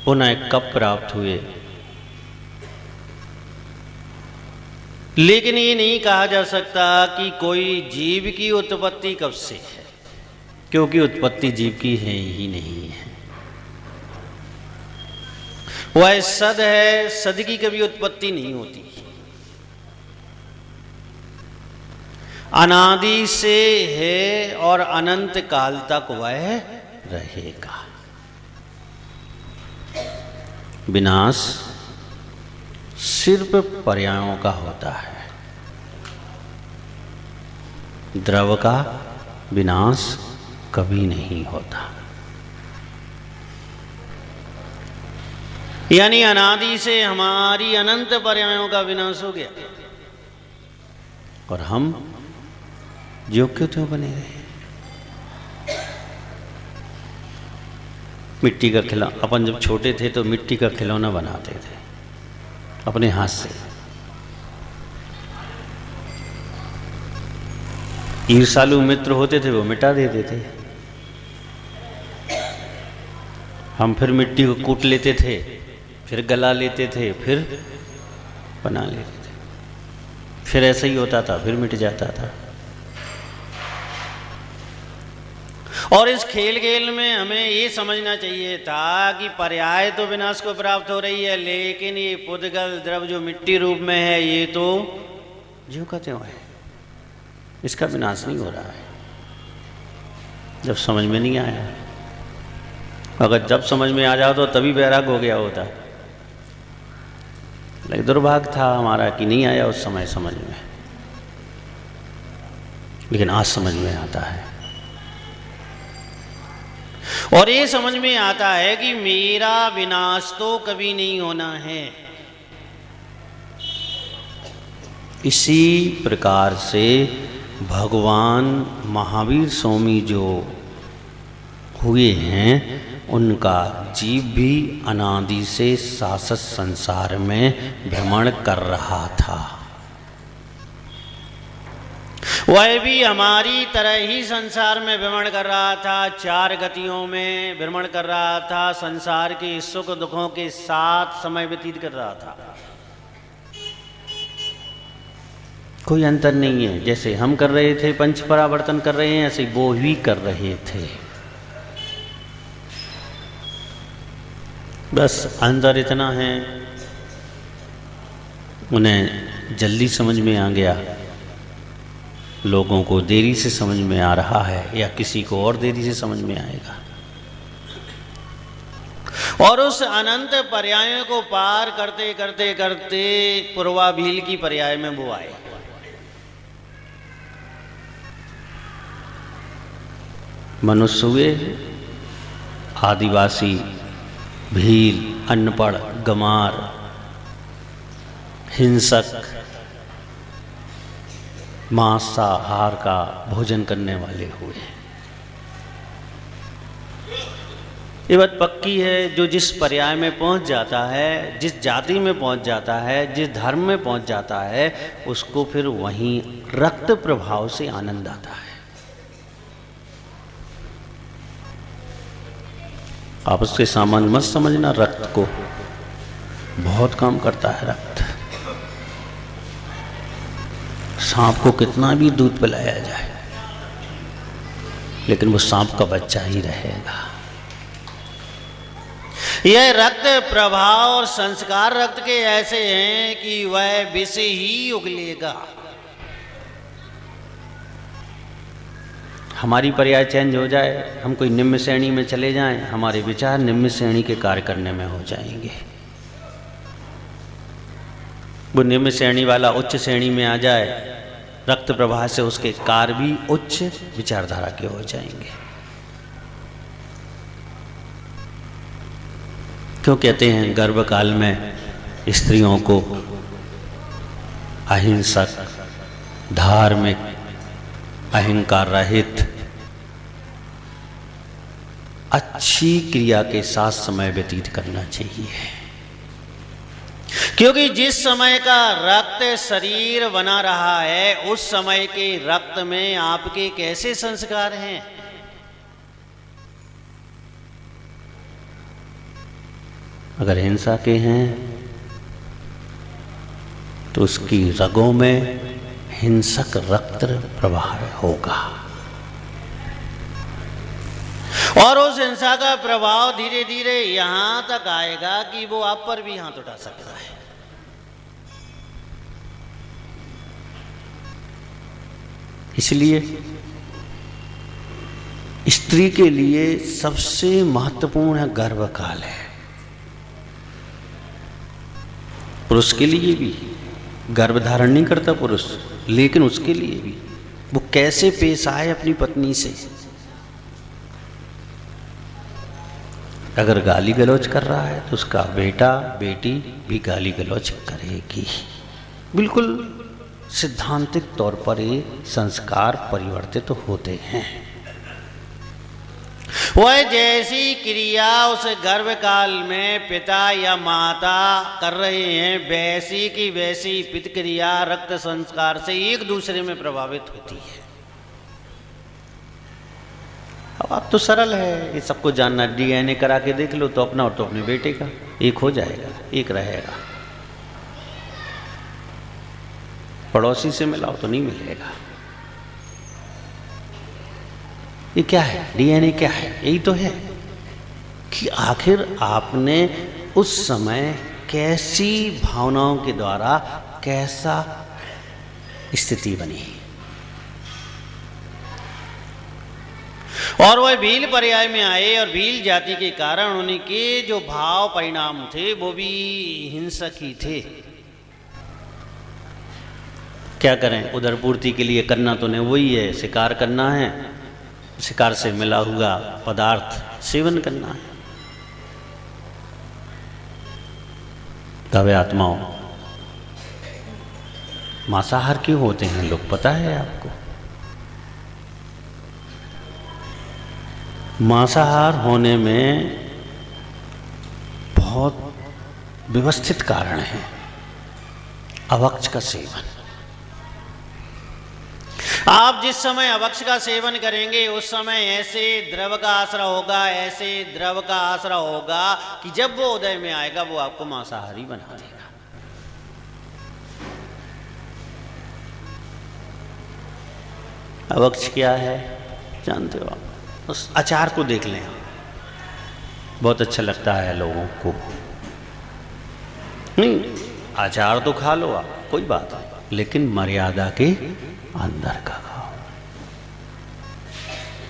पुनः कब प्राप्त हुए। लेकिन ये नहीं कहा जा सकता कि कोई जीव की उत्पत्ति कब से है, क्योंकि उत्पत्ति जीव की है ही नहीं है। वह सद है, सद की कभी उत्पत्ति नहीं होती। अनादि से है और अनंत काल तक वह रहेगा। विनाश सिर्फ पर्यायों का होता है, द्रव का विनाश कभी नहीं होता। यानी अनादि से हमारी अनंत पर्यायों का विनाश हो गया और हम ज्यों के त्यों बने रहे। मिट्टी का खिलौना, अपन जब छोटे थे तो मिट्टी का खिलौना बनाते थे अपने हाथ से। ईर्षालु मित्र होते थे वो मिटा देते थे, हम फिर मिट्टी को कूट लेते थे, फिर गला लेते थे, फिर बना लेते थे, फिर ऐसा ही होता था, फिर मिट जाता था। और इस खेल खेल में हमें ये समझना चाहिए था कि पर्याय तो विनाश को प्राप्त हो रही है, लेकिन ये पुद्गल द्रव जो मिट्टी रूप में है ये तो ज्यों का त्यों है, इसका विनाश नहीं हो रहा है। जब समझ में नहीं आया, अगर जब समझ में आ जाओ तो तभी बैराग हो गया होता, लेकिन दुर्भाग्य था हमारा कि नहीं आया उस समय समझ में, लेकिन आज समझ में आता है। और ये समझ में आता है कि मेरा विनाश तो कभी नहीं होना है। इसी प्रकार से भगवान महावीर स्वामी जो हुए हैं उनका जीव भी अनादि से शाश्वत संसार में भ्रमण कर रहा था। वह भी हमारी तरह ही संसार में भ्रमण कर रहा था, चार गतियों में भ्रमण कर रहा था, संसार के सुख दुखों के साथ समय व्यतीत कर रहा था। कोई अंतर नहीं है, जैसे हम कर रहे थे पंच परावर्तन कर रहे हैं, ऐसे वो भी कर रहे थे। बस अंतर इतना है उन्हें जल्दी समझ में आ गया, लोगों को देरी से समझ में आ रहा है, या किसी को और देरी से समझ में आएगा। और उस अनंत पर्यायों को पार करते करते करते पूर्वा भील की पर्याय में वो आए। मनुष्य हुए, आदिवासी, भील, अनपढ़, गंवार, हिंसक, मांसाहार का भोजन करने वाले हुए। ये बात पक्की है, जो जिस पर्याय में पहुंच जाता है, जिस जाति में पहुंच जाता है, जिस धर्म में पहुंच जाता है, उसको फिर वहीं रक्त प्रभाव से आनंद आता है। आप उसके सामान मत समझना, रक्त को बहुत काम करता है रक्त। सांप को कितना भी दूध पिलाया जाए, लेकिन वो सांप का बच्चा ही रहेगा। यह रक्त प्रभाव और संस्कार रक्त के ऐसे हैं कि वह विष ही उगलेगा। हमारी पर्याय चेंज हो जाए, हम कोई निम्न श्रेणी में चले जाएं, हमारे विचार निम्न श्रेणी के कार्य करने में हो जाएंगे। वो निम्न श्रेणी वाला उच्च श्रेणी में आ जाए, रक्त प्रवाह से उसके कार्य भी उच्च विचारधारा के हो जाएंगे। क्यों कहते हैं गर्भकाल में स्त्रियों को अहिंसक, धार्मिक, अहंकार रहित, अच्छी क्रिया के साथ समय व्यतीत करना चाहिए? क्योंकि जिस समय का रक्त शरीर बना रहा है, उस समय के रक्त में आपके कैसे संस्कार हैं? अगर हिंसा के हैं तो उसकी रगों में हिंसक रक्त प्रवाह होगा, और उस हिंसा का प्रभाव धीरे धीरे यहां तक आएगा कि वो आप पर भी हाथ उठा सकता है। इसलिए स्त्री के लिए सबसे महत्वपूर्ण गर्भकाल है। पुरुष के लिए भी गर्भ धारण नहीं करता पुरुष, लेकिन उसके लिए भी वो कैसे पेश आए अपनी पत्नी से। अगर गाली गलौज कर रहा है तो उसका बेटा बेटी भी गाली गलौज करेगी। बिल्कुल सिद्धांतिक तौर पर ये संस्कार परिवर्तित तो होते हैं। वह जैसी क्रिया उस गर्भकाल में पिता या माता कर रहे हैं, वैसी की वैसी पितक्रिया रक्त संस्कार से एक दूसरे में प्रभावित होती है। अब तो सरल है, ये सबको जानना। डीएनए करा के देख लो तो अपना और तो अपने बेटे का एक हो जाएगा, एक रहेगा। पड़ोसी से मिलाओ तो नहीं मिलेगा। ये क्या है? डीएनए क्या है? यही तो है कि आखिर आपने उस समय कैसी भावनाओं के द्वारा कैसा स्थिति बनी। और वह भील पर्याय में आए और भील जाति के कारण उनके जो भाव परिणाम थे वो भी हिंसक ही थे। क्या करें, उधर पूर्ति के लिए करना तो नहीं वही है, शिकार करना है, शिकार से मिला हुआ पदार्थ सेवन करना है। तवे आत्माओं, मांसाहार क्यों होते हैं लोग पता है आपको? मांसाहार होने में बहुत व्यवस्थित कारण है। अभक्ष का सेवन, आप जिस समय अभक्ष का सेवन करेंगे उस समय ऐसे द्रव का आश्रय होगा, ऐसे द्रव का आश्रय होगा कि जब वो उदय में आएगा वो आपको मांसाहारी बना देगा। अभक्ष क्या है जानते हो आप? उस अचार को देख लें, बहुत अच्छा लगता है लोगों को। नहीं, अचार तो खा लो आप, कोई बात नहीं, लेकिन मर्यादा के अंदर का खाओ।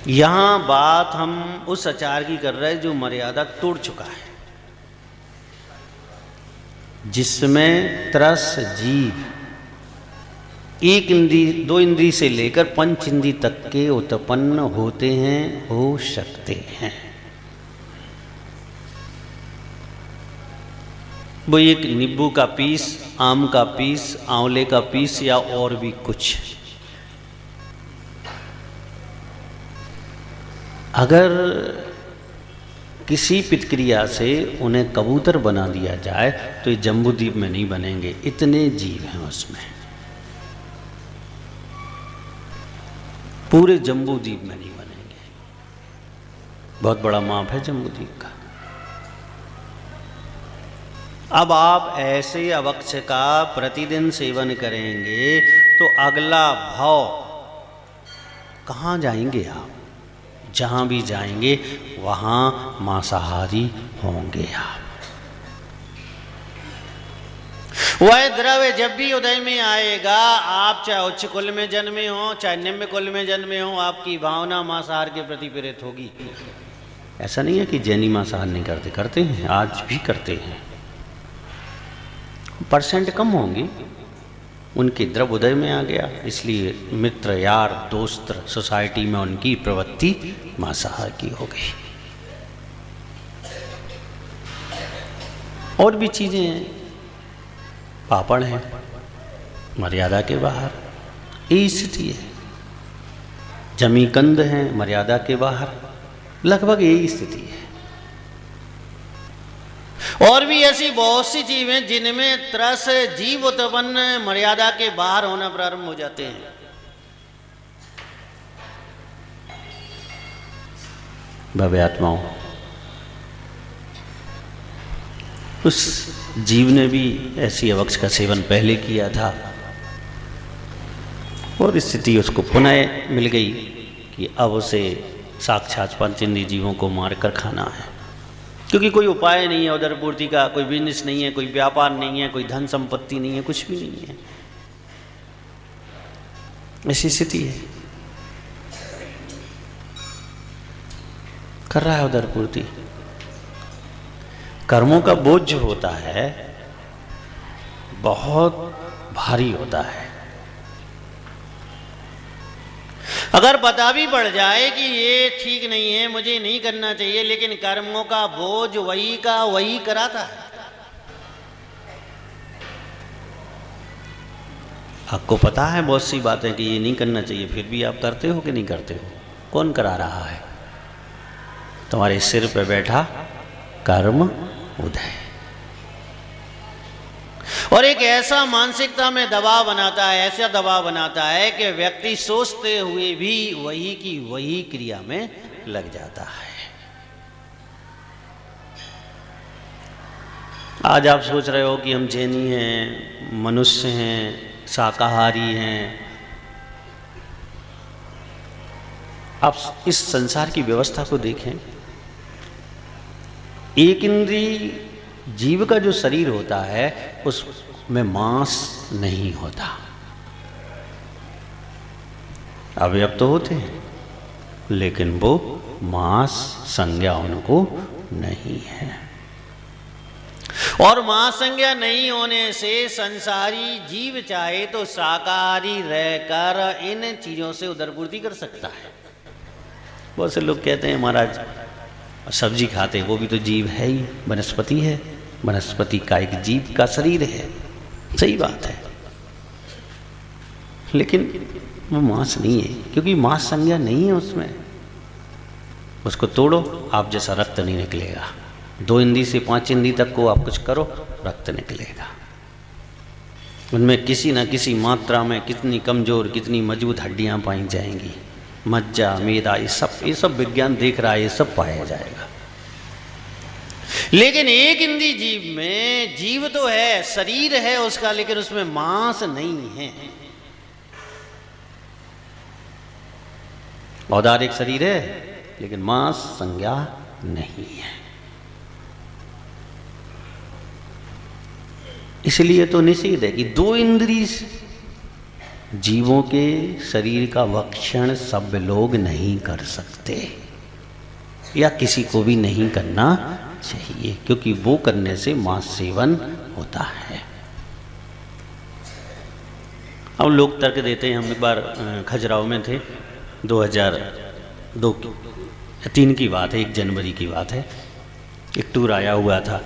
यहां बात हम उस अचार की कर रहे हैं जो मर्यादा तोड़ चुका है। जिसमें त्रस जीव एक इंद्री, दो इंद्री से लेकर पंच इंद्री तक के उत्पन्न होते हैं, हो सकते हैं। वो एक नींबू का पीस, आम का पीस, आंवले का पीस या और भी कुछ। अगर किसी प्रतिक्रिया से उन्हें कबूतर बना दिया जाए तो ये जम्बूद्वीप में नहीं बनेंगे, इतने जीव हैं उसमें, पूरे जम्बूद्वीप में नहीं बनेंगे। बहुत बड़ा माप है जम्बूद्वीप का। अब आप ऐसे अवक्ष का प्रतिदिन सेवन करेंगे तो अगला भाव कहाँ जाएंगे आप? जहाँ भी जाएंगे वहाँ मांसाहारी होंगे आप। वह द्रव्य जब भी उदय में आएगा, आप चाहे उच्च कुल में जन्मे हो चाहे निम्न कुल में जन्मे हो, आपकी भावना मांसाहार के प्रति प्रेरित होगी। ऐसा नहीं है कि जैनी मांसाहार नहीं करते, करते हैं, आज भी करते हैं, परसेंट कम होंगी, उनके द्रव्य उदय में आ गया, इसलिए मित्र यार दोस्त सोसाइटी में उनकी प्रवृत्ति मांसाहार की हो गई। और भी चीजें हैं, पापड़ हैं, मर्यादा के बाहर, यही स्थिति है। जमीकंद हैं, मर्यादा के बाहर, लगभग यही स्थिति है। और भी ऐसी बहुत सी चीजें हैं जिनमें त्रस जीव उत्पन्न मर्यादा के बाहर होना प्रारंभ हो जाते हैं। भव्य आत्माओं, उस जीव ने भी ऐसी अवक्ष का सेवन पहले किया था और स्थिति उसको पुनः मिल गई कि अब उसे साक्षात पंचेंद्रिय जीवों को मारकर खाना है, क्योंकि कोई उपाय नहीं है उदर पूर्ति का, कोई बिजनेस नहीं है, कोई व्यापार नहीं है, कोई धन संपत्ति नहीं है, कुछ भी नहीं है। ऐसी स्थिति है, कर रहा है उदर पूर्ति। कर्मों का बोझ जो होता है बहुत भारी होता है। अगर पता भी पड़ जाए कि ये ठीक नहीं है, मुझे नहीं करना चाहिए, लेकिन कर्मों का बोझ वही का वही कराता है। आपको पता है बहुत सी बातें कि ये नहीं करना चाहिए, फिर भी आप करते हो कि नहीं करते हो? कौन करा रहा है? तुम्हारे सिर पे बैठा कर्म उदय। और एक ऐसा मानसिकता में दबाव बनाता है, ऐसा दबाव बनाता है कि व्यक्ति सोचते हुए भी वही की वही क्रिया में लग जाता है। आज आप सोच रहे हो कि हम जैनी हैं, मनुष्य हैं, शाकाहारी हैं। आप इस संसार की व्यवस्था को देखें। एक इंद्रिय जीव का जो शरीर होता है उसमें मांस नहीं होता। अवयव तो होते हैं लेकिन वो मांस संज्ञा उनको नहीं है। और मांस संज्ञा नहीं होने से संसारी जीव चाहे तो शाकाहारी रहकर इन चीजों से उदरपूर्ति कर सकता है। बहुत से लोग कहते हैं महाराज सब्जी खाते, वो भी तो जीव है ही, वनस्पति है, वनस्पति का एक जीव का शरीर है। सही बात है, लेकिन वो मांस नहीं है, क्योंकि मांस संज्ञा नहीं है उसमें। उसको तोड़ो, आप जैसा रक्त नहीं निकलेगा। 2 इंद्री से 5 इंद्री तक को आप कुछ करो, रक्त निकलेगा। उनमें किसी न किसी मात्रा में कितनी कमजोर कितनी मजबूत हड्डियां पाई जाएंगी। मज्जा मेदा ये सब विज्ञान देख रहा है, ये सब पाया जाएगा। लेकिन एक इंद्रिय जीव में जीव तो है, शरीर है उसका, लेकिन उसमें मांस नहीं है। औदारिक शरीर है लेकिन मांस संज्ञा नहीं है। इसलिए तो निषेध है कि 2 इंद्रिय जीवों के शरीर का भक्षण सब लोग नहीं कर सकते, या किसी को भी नहीं करना चाहिए, क्योंकि वो करने से मांस सेवन होता है। अब लोग तर्क देते हैं, हम एक बार खजुराहो में थे, 2002-3 की बात है, 1 जनवरी की बात है। एक टूर आया हुआ था,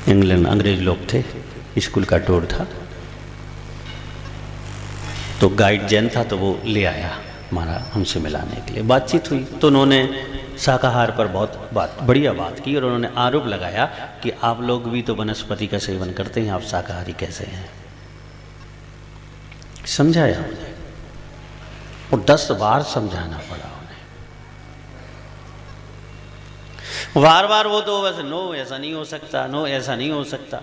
इंग्लैंड अंग्रेज लोग थे, स्कूल का टूर था। तो गाइड जैन था, तो वो ले आया हमारा हमसे मिलाने के लिए। बातचीत हुई तो उन्होंने शाकाहार पर बहुत बढ़िया बात की, और उन्होंने आरोप लगाया कि आप लोग भी तो वनस्पति का सेवन करते हैं, आप शाकाहारी कैसे हैं। समझाया उन्हें, और 10 बार समझाना पड़ा उन्हें। बार बार वो तो बस नो ऐसा नहीं हो सकता, नो ऐसा नहीं हो सकता।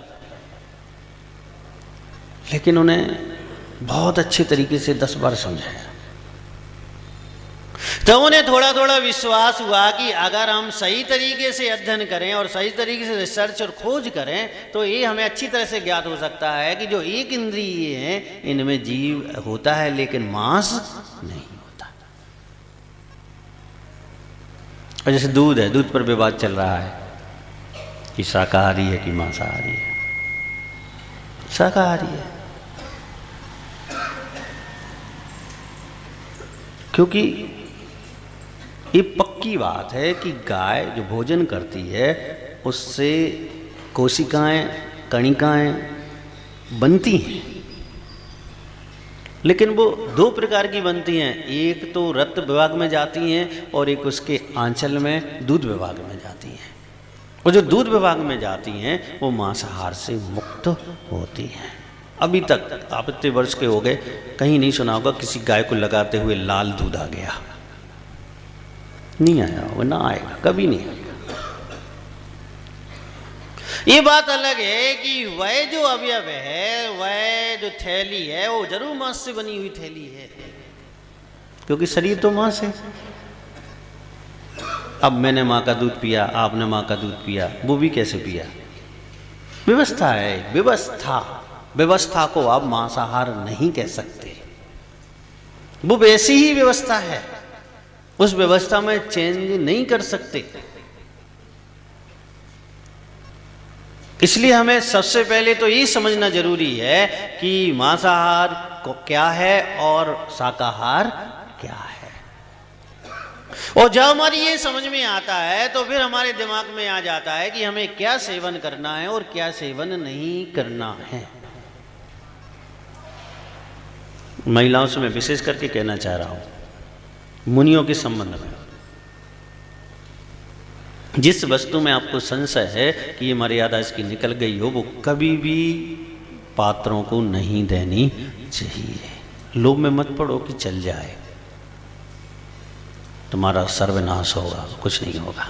लेकिन उन्हें बहुत अच्छे तरीके से 10 बार समझाया। तो उन्हें थोड़ा थोड़ा विश्वास हुआ कि अगर हम सही तरीके से अध्ययन करें और सही तरीके से रिसर्च और खोज करें तो ये हमें अच्छी तरह से ज्ञात हो सकता है कि जो एक इंद्रिय है इनमें जीव होता है लेकिन मांस नहीं होता। और जैसे दूध है, दूध पर विवाद चल रहा है कि शाकाहारी है कि मांसाहारी है। शाकाहारी है क्योंकि ये पक्की बात है कि गाय जो भोजन करती है उससे कोशिकाएं, कणिकाएं बनती हैं, लेकिन वो 2 प्रकार की बनती हैं। एक तो रक्त विभाग में जाती हैं और एक उसके आंचल में दूध विभाग में जाती हैं। और जो दूध विभाग में जाती हैं वो मांसाहार से मुक्त होती हैं। अभी तक आप इतने वर्ष के हो गए, कहीं नहीं सुना होगा किसी गाय को लगाते हुए लाल दूध आ गया। नहीं आया होगा, ना आएगा, कभी नहीं आएगा। ये बात अलग है कि वह जो अवयव है, वह जो थैली है वो जरूर मांस से बनी हुई थैली है, क्योंकि शरीर तो मांस है। अब मैंने माँ का दूध पिया, आपने माँ का दूध पिया, वो भी कैसे पिया? व्यवस्था है, व्यवस्था को आप मांसाहार नहीं कह सकते। वो वैसी ही व्यवस्था है, उस व्यवस्था में चेंज नहीं कर सकते। इसलिए हमें सबसे पहले तो ये समझना जरूरी है कि मांसाहार क्या है और शाकाहार क्या है। और जब हमारी ये समझ में आता है तो फिर हमारे दिमाग में आ जाता है कि हमें क्या सेवन करना है और क्या सेवन नहीं करना है। महिलाओं से मैं विशेष करके कहना चाह रहा हूं, मुनियों के संबंध में, जिस वस्तु में आपको संशय है कि ये मर्यादा इसकी निकल गई हो, वो कभी भी पात्रों को नहीं देनी चाहिए। लोभ में मत पड़ो कि चल जाए, तुम्हारा सर्वनाश होगा, कुछ नहीं होगा।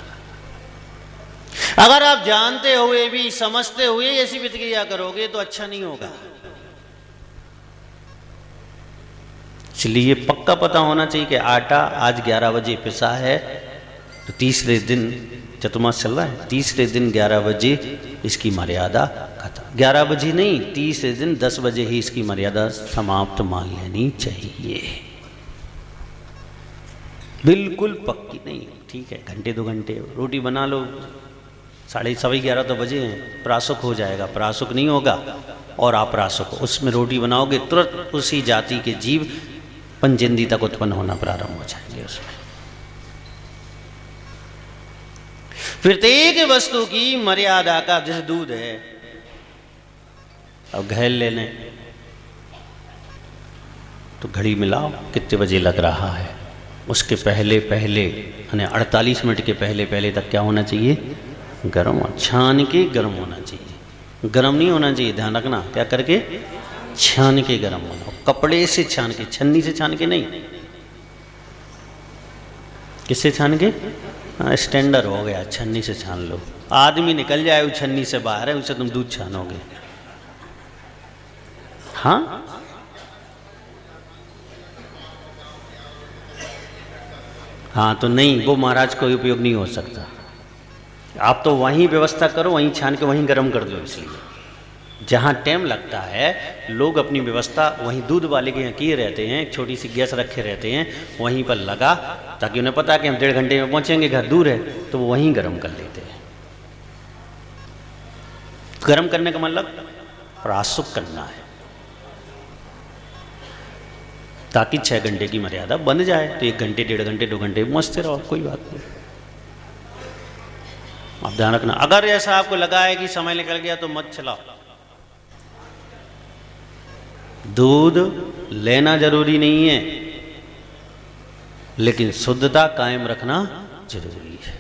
अगर आप जानते हुए भी, समझते हुए ऐसी प्रतिक्रिया करोगे तो अच्छा नहीं होगा। इसलिए पक्का पता होना चाहिए कि आटा आज 11 बजे पिसा है तो तीसरे दिन, चतुर्मास चल रहा है, तीसरे दिन 11 बजे इसकी मर्यादा खत्म। 11 बजे नहीं, तीसरे दिन 10 बजे ही इसकी मर्यादा समाप्त मान लेनी चाहिए। बिल्कुल पक्की नहीं, ठीक है, घंटे 2 घंटे रोटी बना लो, 11:30 तो बजे हैं, प्रासुक हो जाएगा। प्रासुक नहीं होगा और अप्रासुक, उसमें रोटी बनाओगे तुरंत उसी जाति के जीव पंचेंदी तक उत्पन्न होना प्रारंभ हो जाएंगे उसमें। प्रत्येक वस्तु की मर्यादा का, जैसे दूध है, अब घैल ले लें तो घड़ी मिलाओ कितने बजे लग रहा है, उसके पहले यानी 48 मिनट के पहले तक क्या होना चाहिए? गर्म, छान के गर्म होना चाहिए। गर्म नहीं होना चाहिए, ध्यान रखना, क्या करके? छान के गर्म होना, कपड़े से छान के, छन्नी से छान के नहीं। किससे छान के? हाँ, स्टैंडर्ड हो गया, छन्नी से छान लो। आदमी निकल जाए उस छन्नी से बाहर है, उसे तुम दूध छानोगे? हाँ, हाँ, तो नहीं, वो महाराज कोई उपयोग नहीं हो सकता। आप तो वहीं व्यवस्था करो, वहीं छान के वहीं गर्म कर दो। इसलिए जहाँ टाइम लगता है, लोग अपनी व्यवस्था वहीं दूध वाले के यहाँ किए रहते हैं, एक छोटी सी गैस रखे रहते हैं, वहीं पर लगा, ताकि उन्हें पता कि हम 1.5 घंटे में पहुँचेंगे, घर दूर है, तो वो वहीं गर्म कर लेते हैं। गर्म करने का मतलब प्रासुक करना है, ताकि 6 घंटे की मर्यादा बन जाए। तो 1 घंटे, 1.5 घंटे, 2 घंटे मस्ते रहो, कोई बात नहीं। आप ध्यान रखना, अगर ऐसा आपको लगा है कि समय निकल गया तो मत चलाओ। दूध लेना जरूरी नहीं है, लेकिन शुद्धता कायम रखना जरूरी है।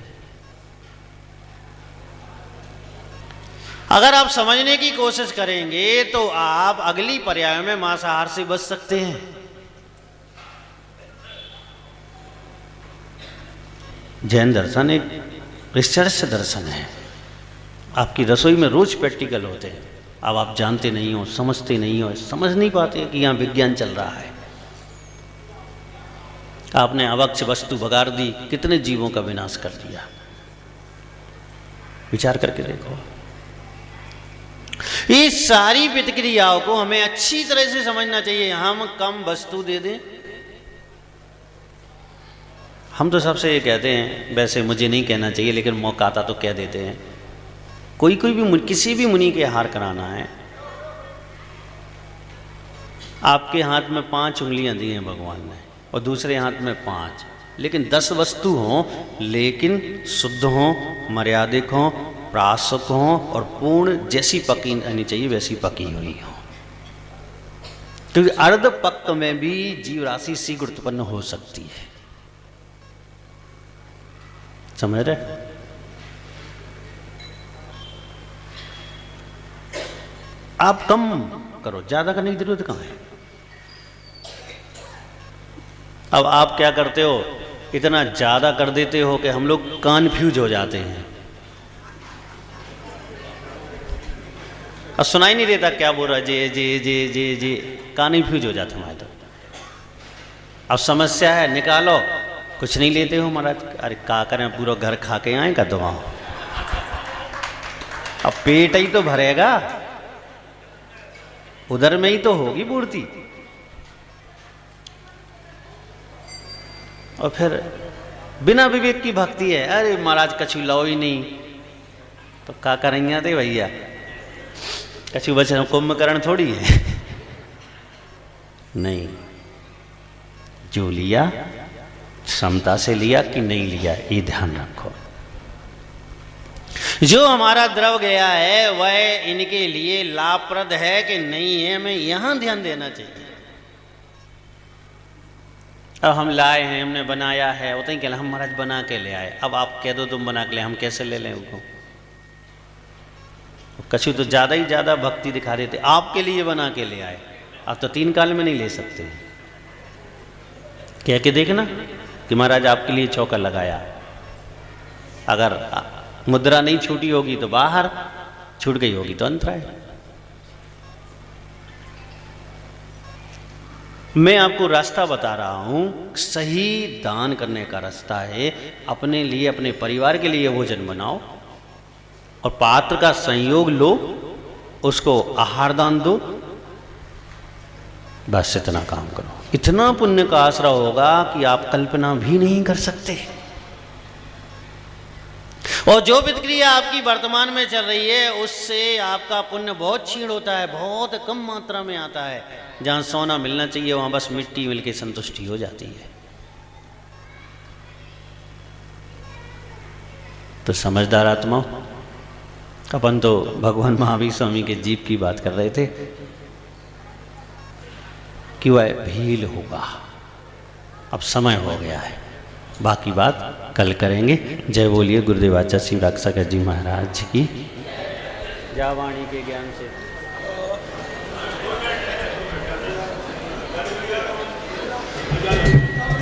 अगर आप समझने की कोशिश करेंगे तो आप अगली पर्याय में मांसाहार से बच सकते हैं। जैन दर्शन एक रिसर्च दर्शन है। आपकी रसोई में रोज प्रैक्टिकल होते हैं। अब आप जानते नहीं हो, समझते नहीं हो, समझ नहीं पाते कि यहाँ विज्ञान चल रहा है। आपने अवक्ष वस्तु बगाड़ दी, कितने जीवों का विनाश कर दिया। विचार करके देखो। ये सारी प्रतिक्रियाओं को हमें अच्छी तरह से समझना चाहिए। हम कम वस्तु दे दें। हम तो सबसे ये कहते हैं, वैसे मुझे नहीं कहना चाहिए लेकिन मौका आता तो कह देते हैं, कोई भी किसी भी मुनि के हार कराना है, आपके हाथ में 5 उंगलियां दी हैं भगवान ने और दूसरे हाथ में 5, लेकिन 10 वस्तु हों, लेकिन शुद्ध हों, मर्यादिक हों, प्रासक हों और पूर्ण जैसी पकी रहनी चाहिए वैसी पकी हुई हो। क्योंकि अर्ध पक्क में भी जीव राशि शीघ्र उत्पन्न हो सकती है। समझ रहे? आप कम करो, ज्यादा करने की जरूरत कहाँ है। अब आप क्या करते हो, इतना ज्यादा कर देते हो कि हम लोग कन्फ्यूज हो जाते हैं। अब सुनाई नहीं देता क्या बोल रहा है, जे जे जे जे जे, कन्फ्यूज हो जाते हमारे तो। अब समस्या है, निकालो, कुछ नहीं लेते हो महाराज। अरे क्या करें, पूरा घर खा के आए का दवा। अब पेट ही तो भरेगा, उधर में ही तो होगी पूर्ति। और फिर बिना विवेक की भक्ति है, अरे महाराज कछु लाओ ही नहीं, तो क्या करेंगे थे भैया, कछु बचन कुंभकर्ण थोड़ी है। नहीं, जो लिया क्षमता से लिया कि नहीं लिया, ये ध्यान रखो। जो हमारा द्रव गया है वह इनके लिए लाभप्रद है कि नहीं है, हमें यहां ध्यान देना चाहिए। अब हम लाए हैं, हमने बनाया है, वो तो क्या हम महाराज बना के ले आए। अब आप कह दो तुम बना के ले, हम कैसे ले लें उसको। कछु तो ज्यादा ही ज्यादा भक्ति दिखा देते, आपके लिए बना के ले आए। अब तो 3 काल में नहीं ले सकते। कह के देखना कि महाराज आपके लिए चौका लगाया, अगर मुद्रा नहीं छूटी होगी तो बाहर, छूट गई होगी तो अंतराय। मैं आपको रास्ता बता रहा हूं, सही दान करने का रास्ता है। अपने लिए, अपने परिवार के लिए भोजन बनाओ और पात्र का संयोग लो, उसको आहार दान दो, बस इतना काम करो। इतना पुण्य का आसरा होगा कि आप कल्पना भी नहीं कर सकते। और जो प्रतिक्रिया आपकी वर्तमान में चल रही है उससे आपका पुण्य बहुत क्षीण होता है, बहुत कम मात्रा में आता है। जहां सोना मिलना चाहिए वहां बस मिट्टी मिलके संतुष्टि हो जाती है। तो समझदार आत्मा, अपन तो भगवान महावीर स्वामी के जीव की बात कर रहे थे कि वह भील होगा। अब समय हो गया है, बाकी बात कल करेंगे। जय बोलिए गुरुदेव आचार्य श्री विराट सागर जी महाराज की। जावाणी के ज्ञान से